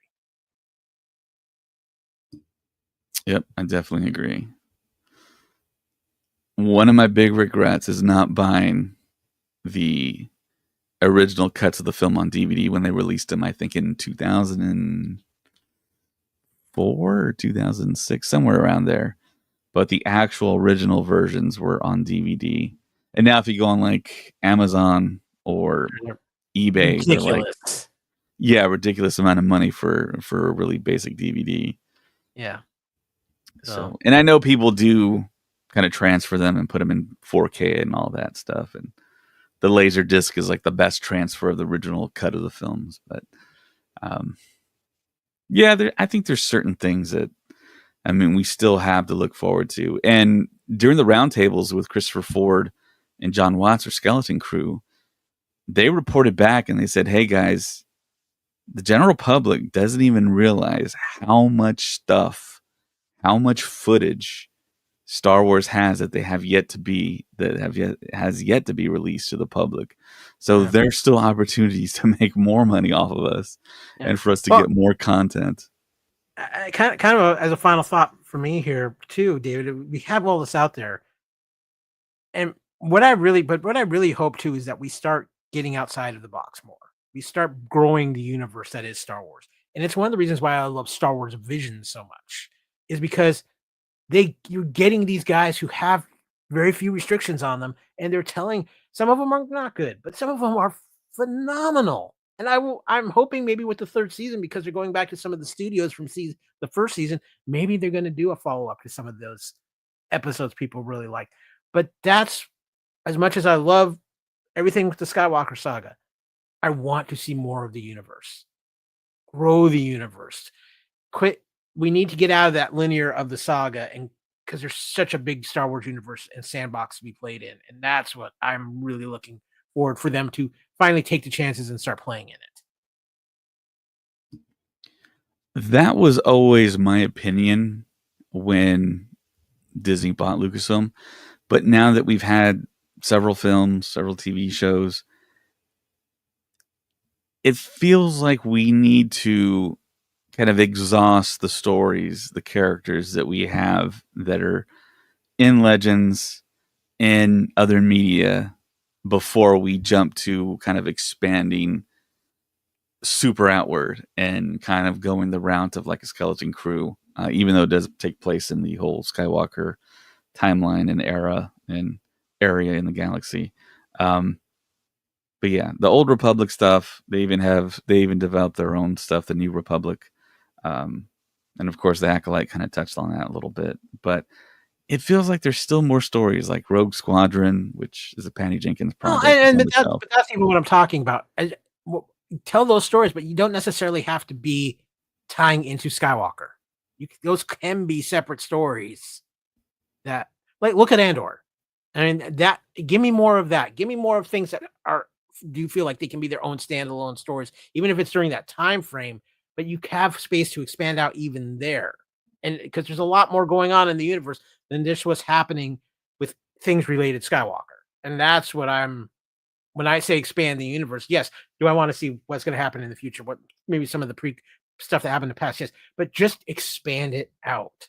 Yep, I definitely agree. One of my big regrets is not buying the original cuts of the film on DVD when they released them, I think in 2004 or 2006, somewhere around there. But the actual original versions were on DVD. And now if you go on like Amazon or eBay, they're like, yeah, ridiculous amount of money for a really basic DVD. Yeah. So, and I know people do kind of transfer them and put them in 4K and all that stuff. And the laser disc is like the best transfer of the original cut of the films. But yeah, I think there's certain things that, I mean, we still have to look forward to. And during the roundtables with Christopher Ford and John Watts or Skeleton Crew, they reported back and they said, hey guys, the general public doesn't even realize how much stuff, how much footage Star Wars has that has yet to be released to the public. So there's still opportunities to make more money off of us and for us to get more content. Kind of as a final thought for me here too, David, we have all this out there. And what I really hope too is that we start getting outside of the box more. We start growing the universe that is Star Wars. And it's one of the reasons why I love Star Wars Visions so much, is because you're getting these guys who have very few restrictions on them, and they're telling, some of them are not good, but some of them are phenomenal. And I'm hoping maybe with the third season, because they're going back to some of the studios from the first season, maybe they're going to do a follow-up to some of those episodes people really like. But that's, as much as I love everything with the Skywalker saga, I want to see more of the universe. Grow the universe. We need to get out of that linear of the saga, and because there's such a big Star Wars universe and sandbox to be played in. And that's what I'm really looking forward for them to finally take the chances and start playing in it. That was always my opinion when Disney bought Lucasfilm. But now that we've had several films, several TV shows, it feels like we need to kind of exhaust the stories, the characters that we have that are in Legends, in other media, before we jump to kind of expanding super outward and kind of going the route of like a Skeleton Crew, even though it does take place in the whole Skywalker timeline and era and area in the galaxy. But yeah, the Old Republic stuff, they even developed their own stuff, the New Republic. And of course, the Acolyte kind of touched on that a little bit. But it feels like there's still more stories, like Rogue Squadron, which is a Patty Jenkins project. But that's even what I'm talking about. Tell those stories, but you don't necessarily have to be tying into Skywalker. Those can be separate stories. That, like, look at Andor. I mean, give me more of that. Give me more of things that do you feel like they can be their own standalone stories, even if it's during that time frame, but you have space to expand out even there. And because there's a lot more going on in the universe than just what's happening with things related to Skywalker. And that's what when I say expand the universe, yes. Do I want to see what's going to happen in the future? What maybe some of the stuff that happened in the past? Yes, but just expand it out.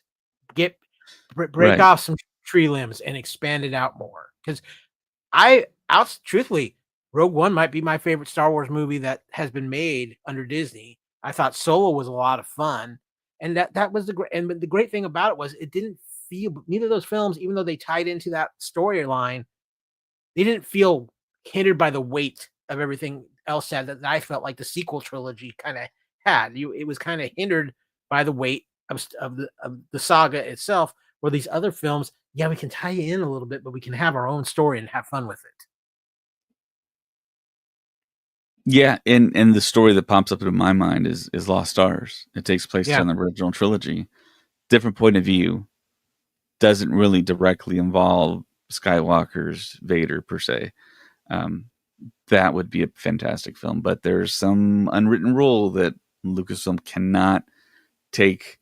Break off some tree limbs and expand it out more. Because truthfully, Rogue One might be my favorite Star Wars movie that has been made under Disney. I thought Solo was a lot of fun, and that was the great thing about it was it didn't feel, neither of those films, even though they tied into that storyline, they didn't feel hindered by the weight of everything else that I felt like the sequel trilogy kind of had. It was kind of hindered by the weight of the saga itself, Where these other films, yeah, we can tie you in a little bit, but we can have our own story and have fun with it. Yeah, and the story that pops up in my mind is Lost Stars. It takes place Yeah. in the original trilogy. Different point of view, doesn't really directly involve Skywalker's Vader per se. That would be a fantastic film, but there's some unwritten rule that Lucasfilm cannot take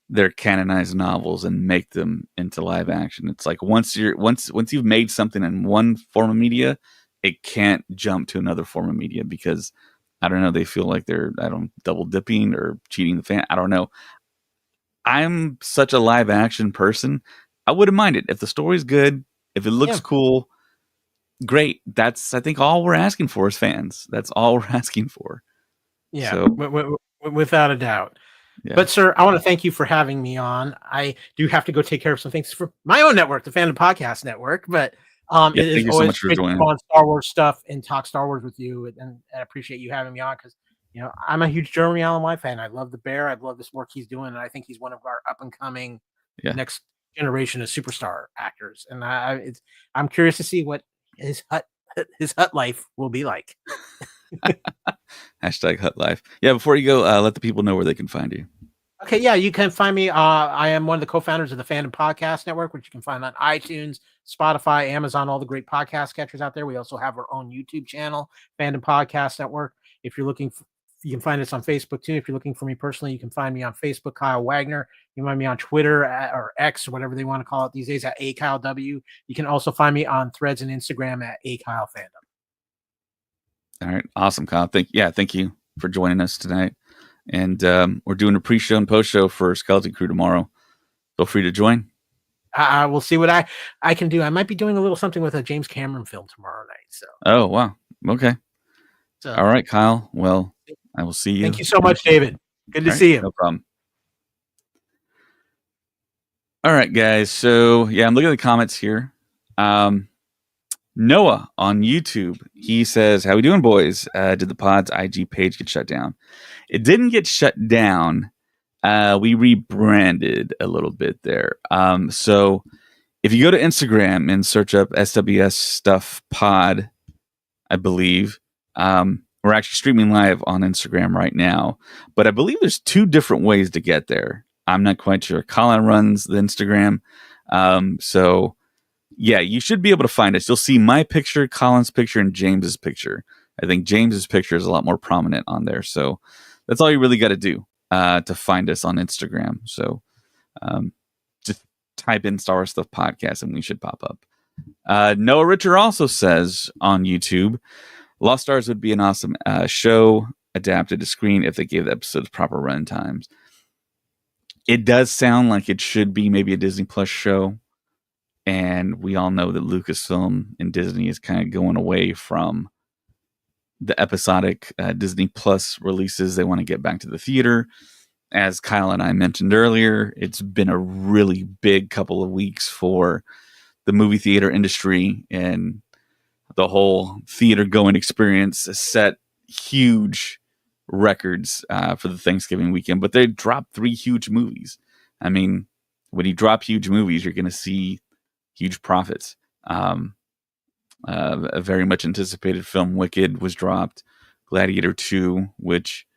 their canonized novels and make them into live action. It's like once you've made something in one form of media, it can't jump to another form of media because I don't know, they feel like they're double dipping or cheating the fan. I don't know. I'm such a live action person. I wouldn't mind it if the story's good, if it looks cool. Great. That's I think all we're asking for as fans. That's all we're asking for. Yeah, So, without a doubt. yeah. But sir, I want to thank you for having me on. I do have to go take care of some things for my own network, the Fandom Podcast Network. But Yeah, it is thank you so always much for great to joining. come on Star Wars stuff and talk Star Wars with you. And I appreciate you having me on because I'm a huge Jeremy Allen White fan. I love the Bear. I love this work he's doing, and I think he's one of our up and coming next generation of superstar actors. And I'm curious to see what his hut life will be like. Hashtag Hut Life. Yeah, before you go, let the people know where they can find you. Okay, yeah, you can find me. I am one of the co-founders of the Fandom Podcast Network, which you can find on iTunes, Spotify, Amazon, all the great podcast catchers out there. We also have our own YouTube channel, Fandom Podcast Network. If you're looking for, you can find us on Facebook too. If you're looking for me personally, you can find me on Facebook, Kyle Wagner. You can find me on Twitter or X or whatever they want to call it these days at AKyleW. You can also find me on Threads and Instagram at AKyleFandom. All right, awesome, Kyle. Thank you for joining us tonight. And we're doing a pre-show and post-show for Skeleton Crew tomorrow. Feel free to join. I will see what I can do. I might be doing a little something with a James Cameron film tomorrow night. So. Oh wow. Okay. So, all right, Kyle. Well, I will see you. Thank you so much, David. Good to see you. No problem. All right, guys. So yeah, I'm looking at the comments here. Noah on YouTube, he says, "How we doing, boys? Did the pod's IG page get shut down?" It didn't get shut down. We rebranded a little bit there. So if you go to Instagram and search up SWS Stuff Pod, I believe we're actually streaming live on Instagram right now. But I believe there's two different ways to get there. I'm not quite sure. Colin runs the Instagram, so. Yeah, you should be able to find us. You'll see my picture, Colin's picture, and James's picture. I think James's picture is a lot more prominent on there. So that's all you really got to do to find us on Instagram. So just type in Star Wars Stuff Podcast and we should pop up. Noah Richer also says on YouTube, Lost Stars would be an awesome show adapted to screen if they gave the episodes proper run times. It does sound like it should be maybe a Disney Plus show. And we all know that Lucasfilm and Disney is kind of going away from the episodic Disney Plus releases. They want to get back to the theater. As Kyle and I mentioned earlier, it's been a really big couple of weeks for the movie theater industry, and the whole theater going experience set huge records for the Thanksgiving weekend. But they dropped 3 huge movies. I mean, when you drop huge movies, you're going to see huge profits. A very much anticipated film, Wicked, was dropped. Gladiator 2, which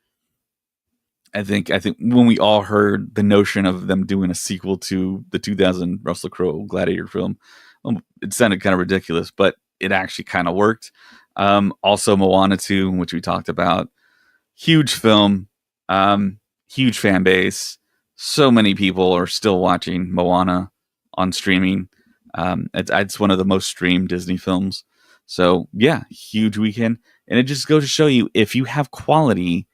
I think when we all heard the notion of them doing a sequel to the 2000 Russell Crowe Gladiator film, it sounded kind of ridiculous, but it actually kind of worked. Also, Moana 2, which we talked about. Huge film, huge fan base. So many people are still watching Moana on streaming. It's one of the most streamed Disney films. So yeah, huge weekend. And it just goes to show you, if you have quality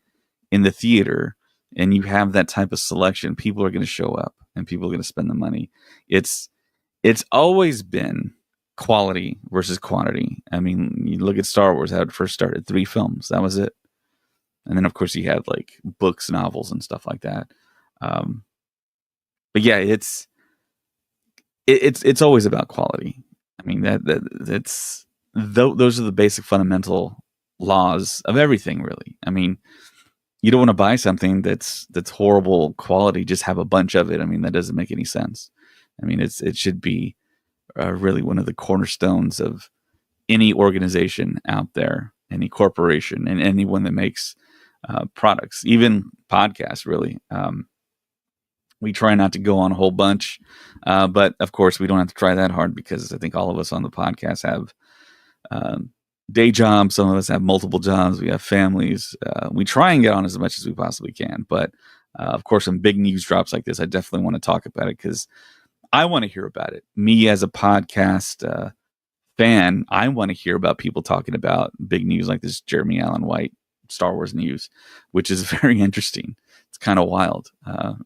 in the theater and you have that type of selection, people are going to show up and people are going to spend the money. It's always been quality versus quantity. I mean, you look at Star Wars, how it first started, 3 films. That was it. And then of course you had like books, novels and stuff like that. But yeah, it's always about quality. I mean, those are the basic fundamental laws of everything, really. I mean, you don't want to buy something that's horrible quality, just have a bunch of it. I mean, that doesn't make any sense. I mean, it should be really one of the cornerstones of any organization out there, any corporation, and anyone that makes products, even podcasts. Really, we try not to go on a whole bunch, but of course, we don't have to try that hard because I think all of us on the podcast have day jobs. Some of us have multiple jobs. We have families. We try and get on as much as we possibly can, but of course, when big news drops like this, I definitely want to talk about it because I want to hear about it. Me as a podcast fan, I want to hear about people talking about big news like this Jeremy Allen White Star Wars news, which is very interesting. It's kind of wild,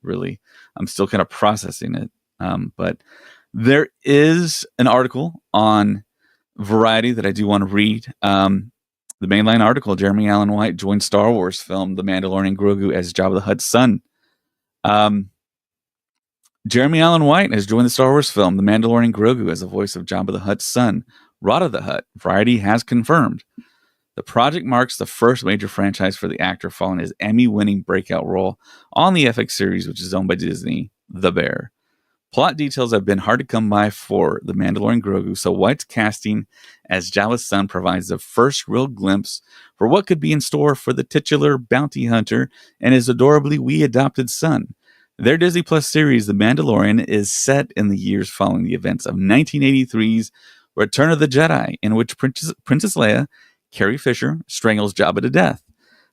really. I'm still kind of processing it. But there is an article on Variety that I do want to read. The mainline article, Jeremy Allen White joined Star Wars film The Mandalorian Grogu as Jabba the Hutt's son. Jeremy Allen White has joined the Star Wars film The Mandalorian Grogu as the voice of Jabba the Hutt's son, Rada the Hutt. Variety has confirmed. The project marks the first major franchise for the actor following his Emmy-winning breakout role on the FX series, which is owned by Disney, The Bear. Plot details have been hard to come by for The Mandalorian Grogu, so White's casting as Jabba's son provides the first real glimpse for what could be in store for the titular bounty hunter and his adorably wee-adopted son. Their Disney Plus series, The Mandalorian, is set in the years following the events of 1983's Return of the Jedi, in which Princess Leia, Carrie Fisher, strangles Jabba to death.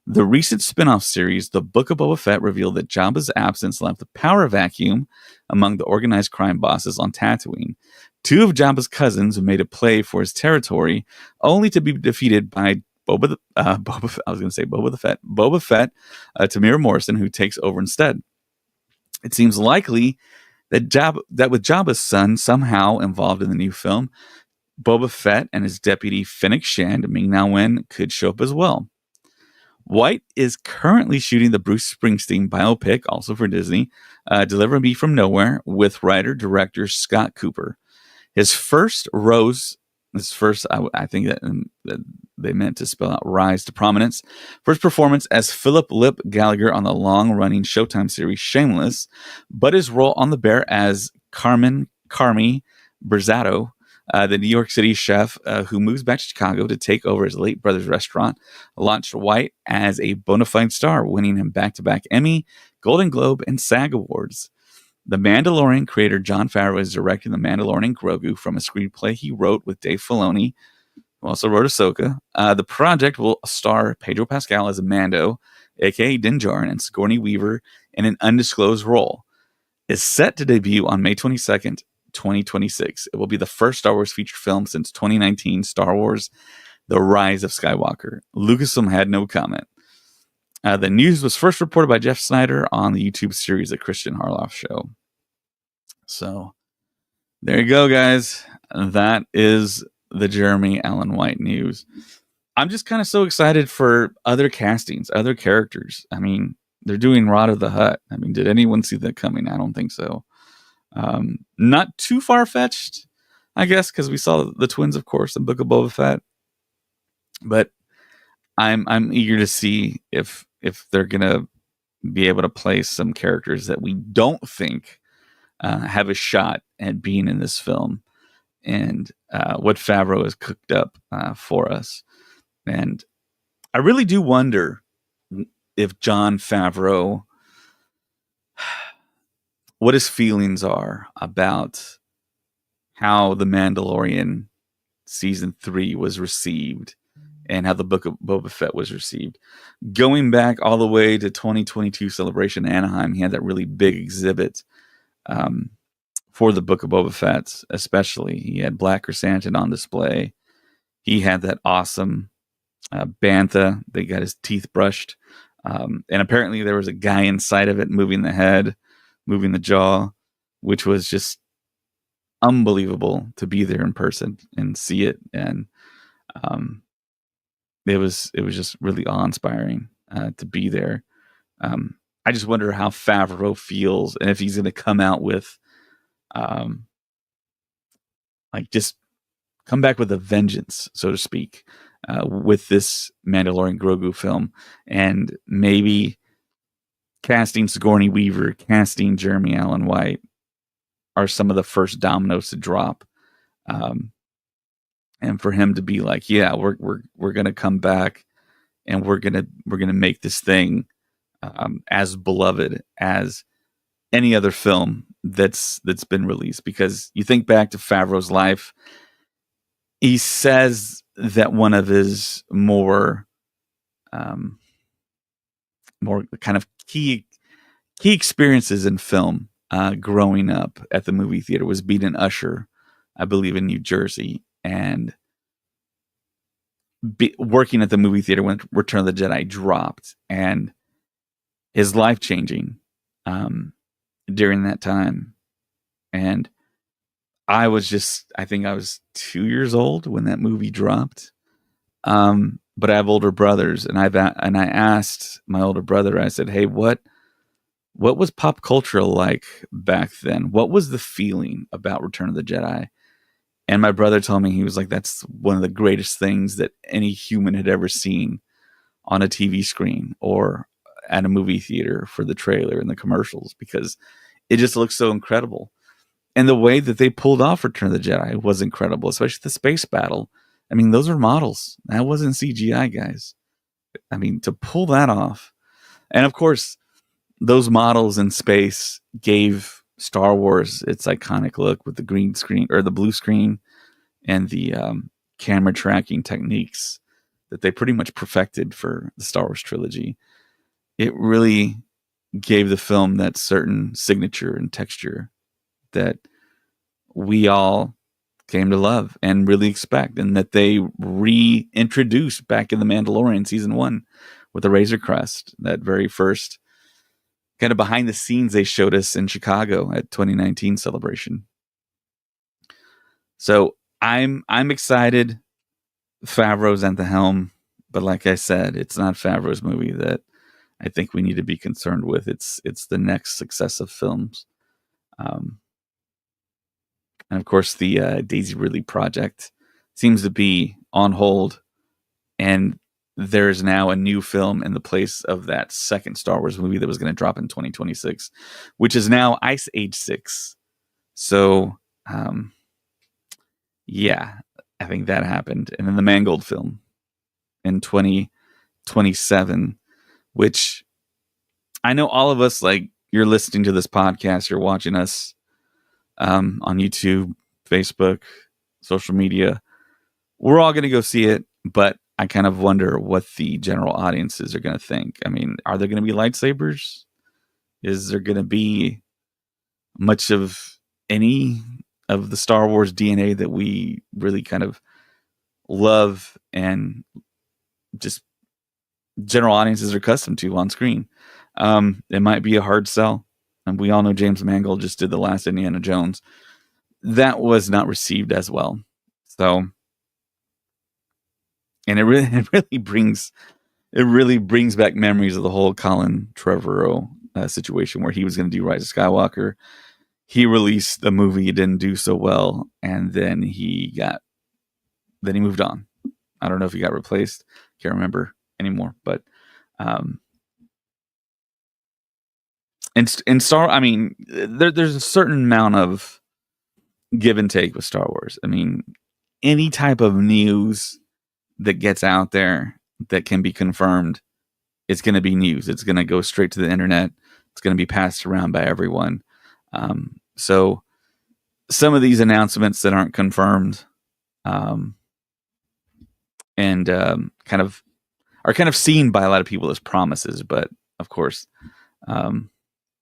The recent spin-off series, The Book of Boba Fett, revealed that Jabba's absence left a power vacuum among the organized crime bosses on Tatooine. Two of Jabba's cousins made a play for his territory, only to be defeated by Boba Fett, Tamir Morrison, who takes over instead. It seems likely that with Jabba's son somehow involved in the new film, Boba Fett and his deputy Fennec Shand, Ming-Na Wen, could show up as well. White is currently shooting the Bruce Springsteen biopic, also for Disney, Deliver Me From Nowhere, with writer-director Scott Cooper. I think that they meant to spell out rise to prominence. First performance as Philip Lip Gallagher on the long-running Showtime series Shameless, but his role on The Bear as Carmi Berzato, the New York City chef who moves back to Chicago to take over his late brother's restaurant, launched White as a bona fide star, winning him back-to-back Emmy, Golden Globe, and SAG Awards. The Mandalorian creator Jon Favreau is directing The Mandalorian Grogu from a screenplay he wrote with Dave Filoni, who also wrote Ahsoka. The project will star Pedro Pascal as a Mando, a.k.a. Din Djarin, and Sigourney Weaver in an undisclosed role. It's set to debut on May 22nd, 2026. It will be the first Star Wars feature film since 2019 Star Wars The Rise of Skywalker. Lucasfilm had no comment. The news was first reported by Jeff Snyder on the YouTube series The Christian Harloff Show. So there you go, guys. That is the Jeremy Allen White news. I'm just kind of so excited for other castings, other characters. I mean, they're doing Rada the Hutt. I mean, did anyone see that coming? I don't think so. Not too far-fetched, I guess, because we saw the twins, of course, in Book of Boba Fett. But I'm eager to see if they're gonna be able to play some characters that we don't think have a shot at being in this film, and what Favreau has cooked up for us. And I really do wonder if Jon Favreau, what his feelings are about how The Mandalorian Season 3 was received and how the Book of Boba Fett was received. Going back all the way to 2022 Celebration in Anaheim, he had that really big exhibit for the Book of Boba Fett, especially. He had Black Chrysanthemum on display. He had that awesome bantha. They got his teeth brushed. And apparently there was a guy inside of it moving the head, moving the jaw, which was just unbelievable to be there in person and see it. And it was just really awe-inspiring to be there. I just wonder how Favreau feels and if he's going to come out with just come back with a vengeance, so to speak, with this Mandalorian Grogu film, and maybe casting Sigourney Weaver, casting Jeremy Allen White, are some of the first dominoes to drop. And for him to be like, yeah, we're gonna come back and we're gonna make this thing as beloved as any other film that's been released. Because you think back to Favreau's life, he says that one of his more kind of key experiences in film growing up at the movie theater was being an usher, I believe, in New Jersey, and working at the movie theater when Return of the Jedi dropped, and his life changing during that time. And I think I was 2 years old when that movie dropped. But I have older brothers, and I asked my older brother, I said, hey, what was pop culture like back then? What was the feeling about Return of the Jedi? And my brother told me, he was like, that's one of the greatest things that any human had ever seen on a TV screen or at a movie theater for the trailer and the commercials, because it just looks so incredible. And the way that they pulled off Return of the Jedi was incredible, especially the space battle. I mean, those are models. That wasn't CGI, guys. I mean, to pull that off. And of course, those models in space gave Star Wars its iconic look with the green screen or the blue screen and the camera tracking techniques that they pretty much perfected for the Star Wars trilogy. It really gave the film that certain signature and texture that we all came to love and really expect, and that they reintroduced back in The Mandalorian season 1 with the Razor Crest, that very first kind of behind the scenes they showed us in Chicago at 2019 celebration. So I'm excited. Favreau's at the helm, but like I said, it's not Favreau's movie that I think we need to be concerned with. It's the next successive films. And of course, the Daisy Ridley project seems to be on hold, and there's now a new film in the place of that second Star Wars movie that was going to drop in 2026, which is now Ice Age 6. So, yeah, I think that happened. And then the Mangold film in 2027, which I know all of us, like, you're listening to this podcast, you're watching us on YouTube, Facebook, social media. We're all going to go see it, but I kind of wonder what the general audiences are going to think. I mean, are there going to be lightsabers? Is there going to be much of any of the Star Wars DNA that we really kind of love and just general audiences are accustomed to on screen? It might be a hard sell. And we all know James Mangold just did the last Indiana Jones. That was not received as well. So, and it really brings back memories of the whole Colin Trevorrow situation where he was going to do Rise of Skywalker. He released the movie, it didn't do so well, and then he moved on. I don't know if he got replaced. Can't remember anymore. But in Star, I mean, there's a certain amount of give and take with Star Wars. I mean, any type of news that gets out there that can be confirmed, it's going to be news. It's going to go straight to the internet. It's going to be passed around by everyone. So some of these announcements that aren't confirmed, and kind of seen by a lot of people as promises, but of course,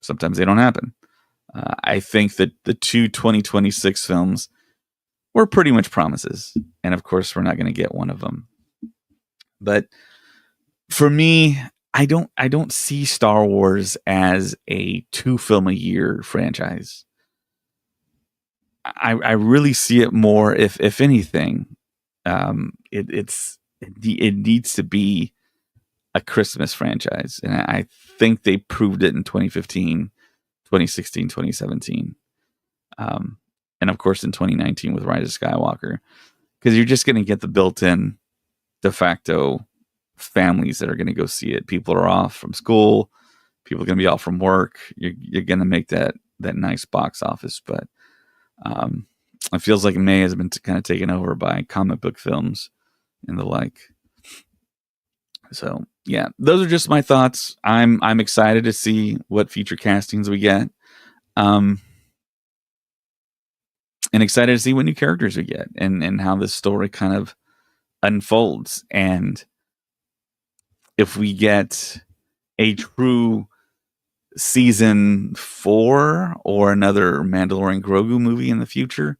sometimes they don't happen. I think that the two 2026 films were pretty much promises, and of course, we're not going to get one of them. But for me, I don't see Star Wars as a 2-film a year franchise. I really see it more, if anything, it needs to be a Christmas franchise, and I think they proved it in 2015, 2016, 2017, and of course in 2019 with Rise of Skywalker, because you're just going to get the built-in de facto families that are going to go see it. People are off from school, people are going to be off from work. You're going to make that nice box office. But It feels like May has been kind of taken over by comic book films and the like. So yeah, those are just my thoughts. I'm excited to see what future castings we get, and excited to see what new characters we get, and how this story kind of unfolds. And if we get a true season 4 or another Mandalorian Grogu movie in the future,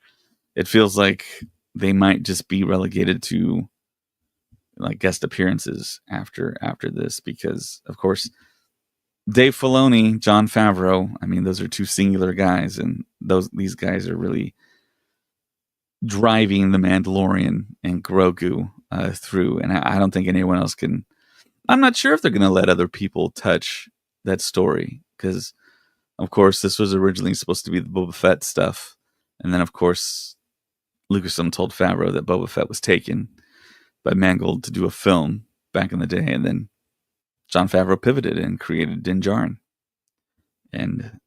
it feels like they might just be relegated to like guest appearances after this, because of course Dave Filoni, Jon Favreau, I mean, those are two singular guys, and these guys are really driving the Mandalorian and Grogu through, and I don't think anyone else can. I'm not sure if they're going to let other people touch that story, because of course this was originally supposed to be the Boba Fett stuff, and then of course Lucasfilm told Favreau that Boba Fett was taken by Mangold to do a film back in the day, and then Jon Favreau pivoted and created Din Djarin, and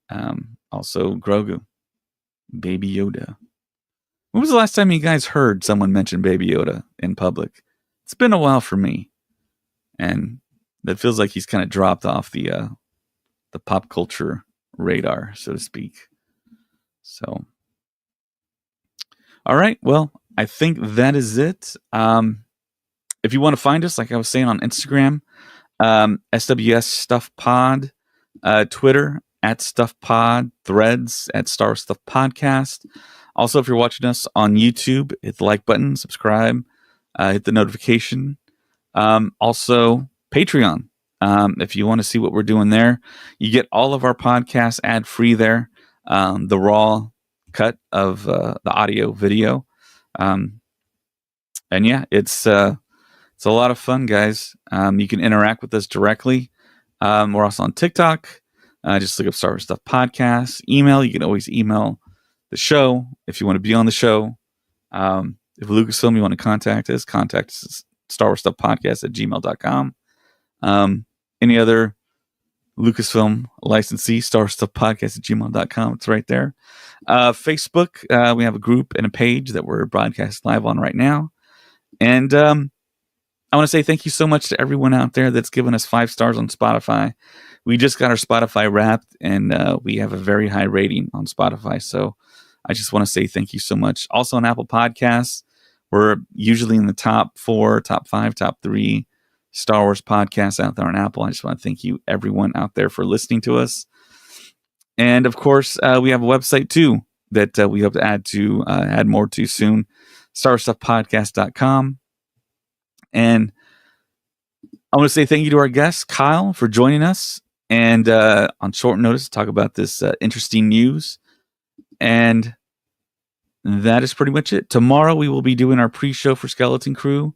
also Grogu, Baby Yoda. When was the last time you guys heard someone mention Baby Yoda in public? It's been a while for me, and it feels like he's kind of dropped off the pop culture radar, so to speak. So, all right, well, I think that is it. If you want to find us, like I was saying, on Instagram, SWS Stuff Pod, Twitter at Stuff Pod, Threads at Star Wars Stuff Podcast. Also, if you're watching us on YouTube, hit the like button, subscribe, hit the notification. Also, Patreon. If you want to see what we're doing there, you get all of our podcasts ad free there. The raw cut of the audio, video, and yeah, it's a lot of fun, guys. You can interact with us directly. We're also on TikTok. Just look up Star Wars Stuff Podcast. Email, you can always email the show if you want to be on the show. If Lucasfilm, you want to contact us Star Wars Stuff Podcast at gmail.com. Any other Lucasfilm licensee, Star Wars Stuff Podcast at gmail.com. It's right there. Facebook, we have a group and a page that we're broadcasting live on right now. And I want to say thank you so much to everyone out there that's given us 5 stars on Spotify. We just got our Spotify Wrapped, and we have a very high rating on Spotify. So I just want to say thank you so much. Also on Apple Podcasts, we're usually in the top 4, top 5, top 3 Star Wars podcasts out there on Apple. I just want to thank you, everyone out there, for listening to us. And of course, we have a website too that we hope to add more to soon, StarWarsStuffPodcast.com. And I want to say thank you to our guest, Kyle, for joining us and on short notice to talk about this interesting news. And that is pretty much it. Tomorrow we will be doing our pre-show for Skeleton Crew,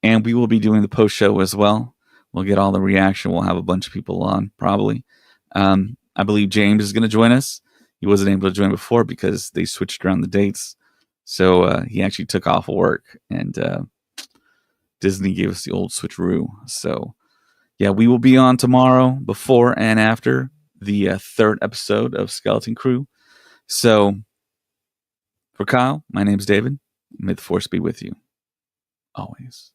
and we will be doing the post-show as well. We'll get all the reaction. We'll have a bunch of people on, probably. I believe James is going to join us. He wasn't able to join before because they switched around the dates. So he actually took off of work, and Disney gave us the old switcheroo. So, yeah, we will be on tomorrow before and after the 3rd episode of Skeleton Crew. So, for Kyle, my name's David. May the Force be with you. Always.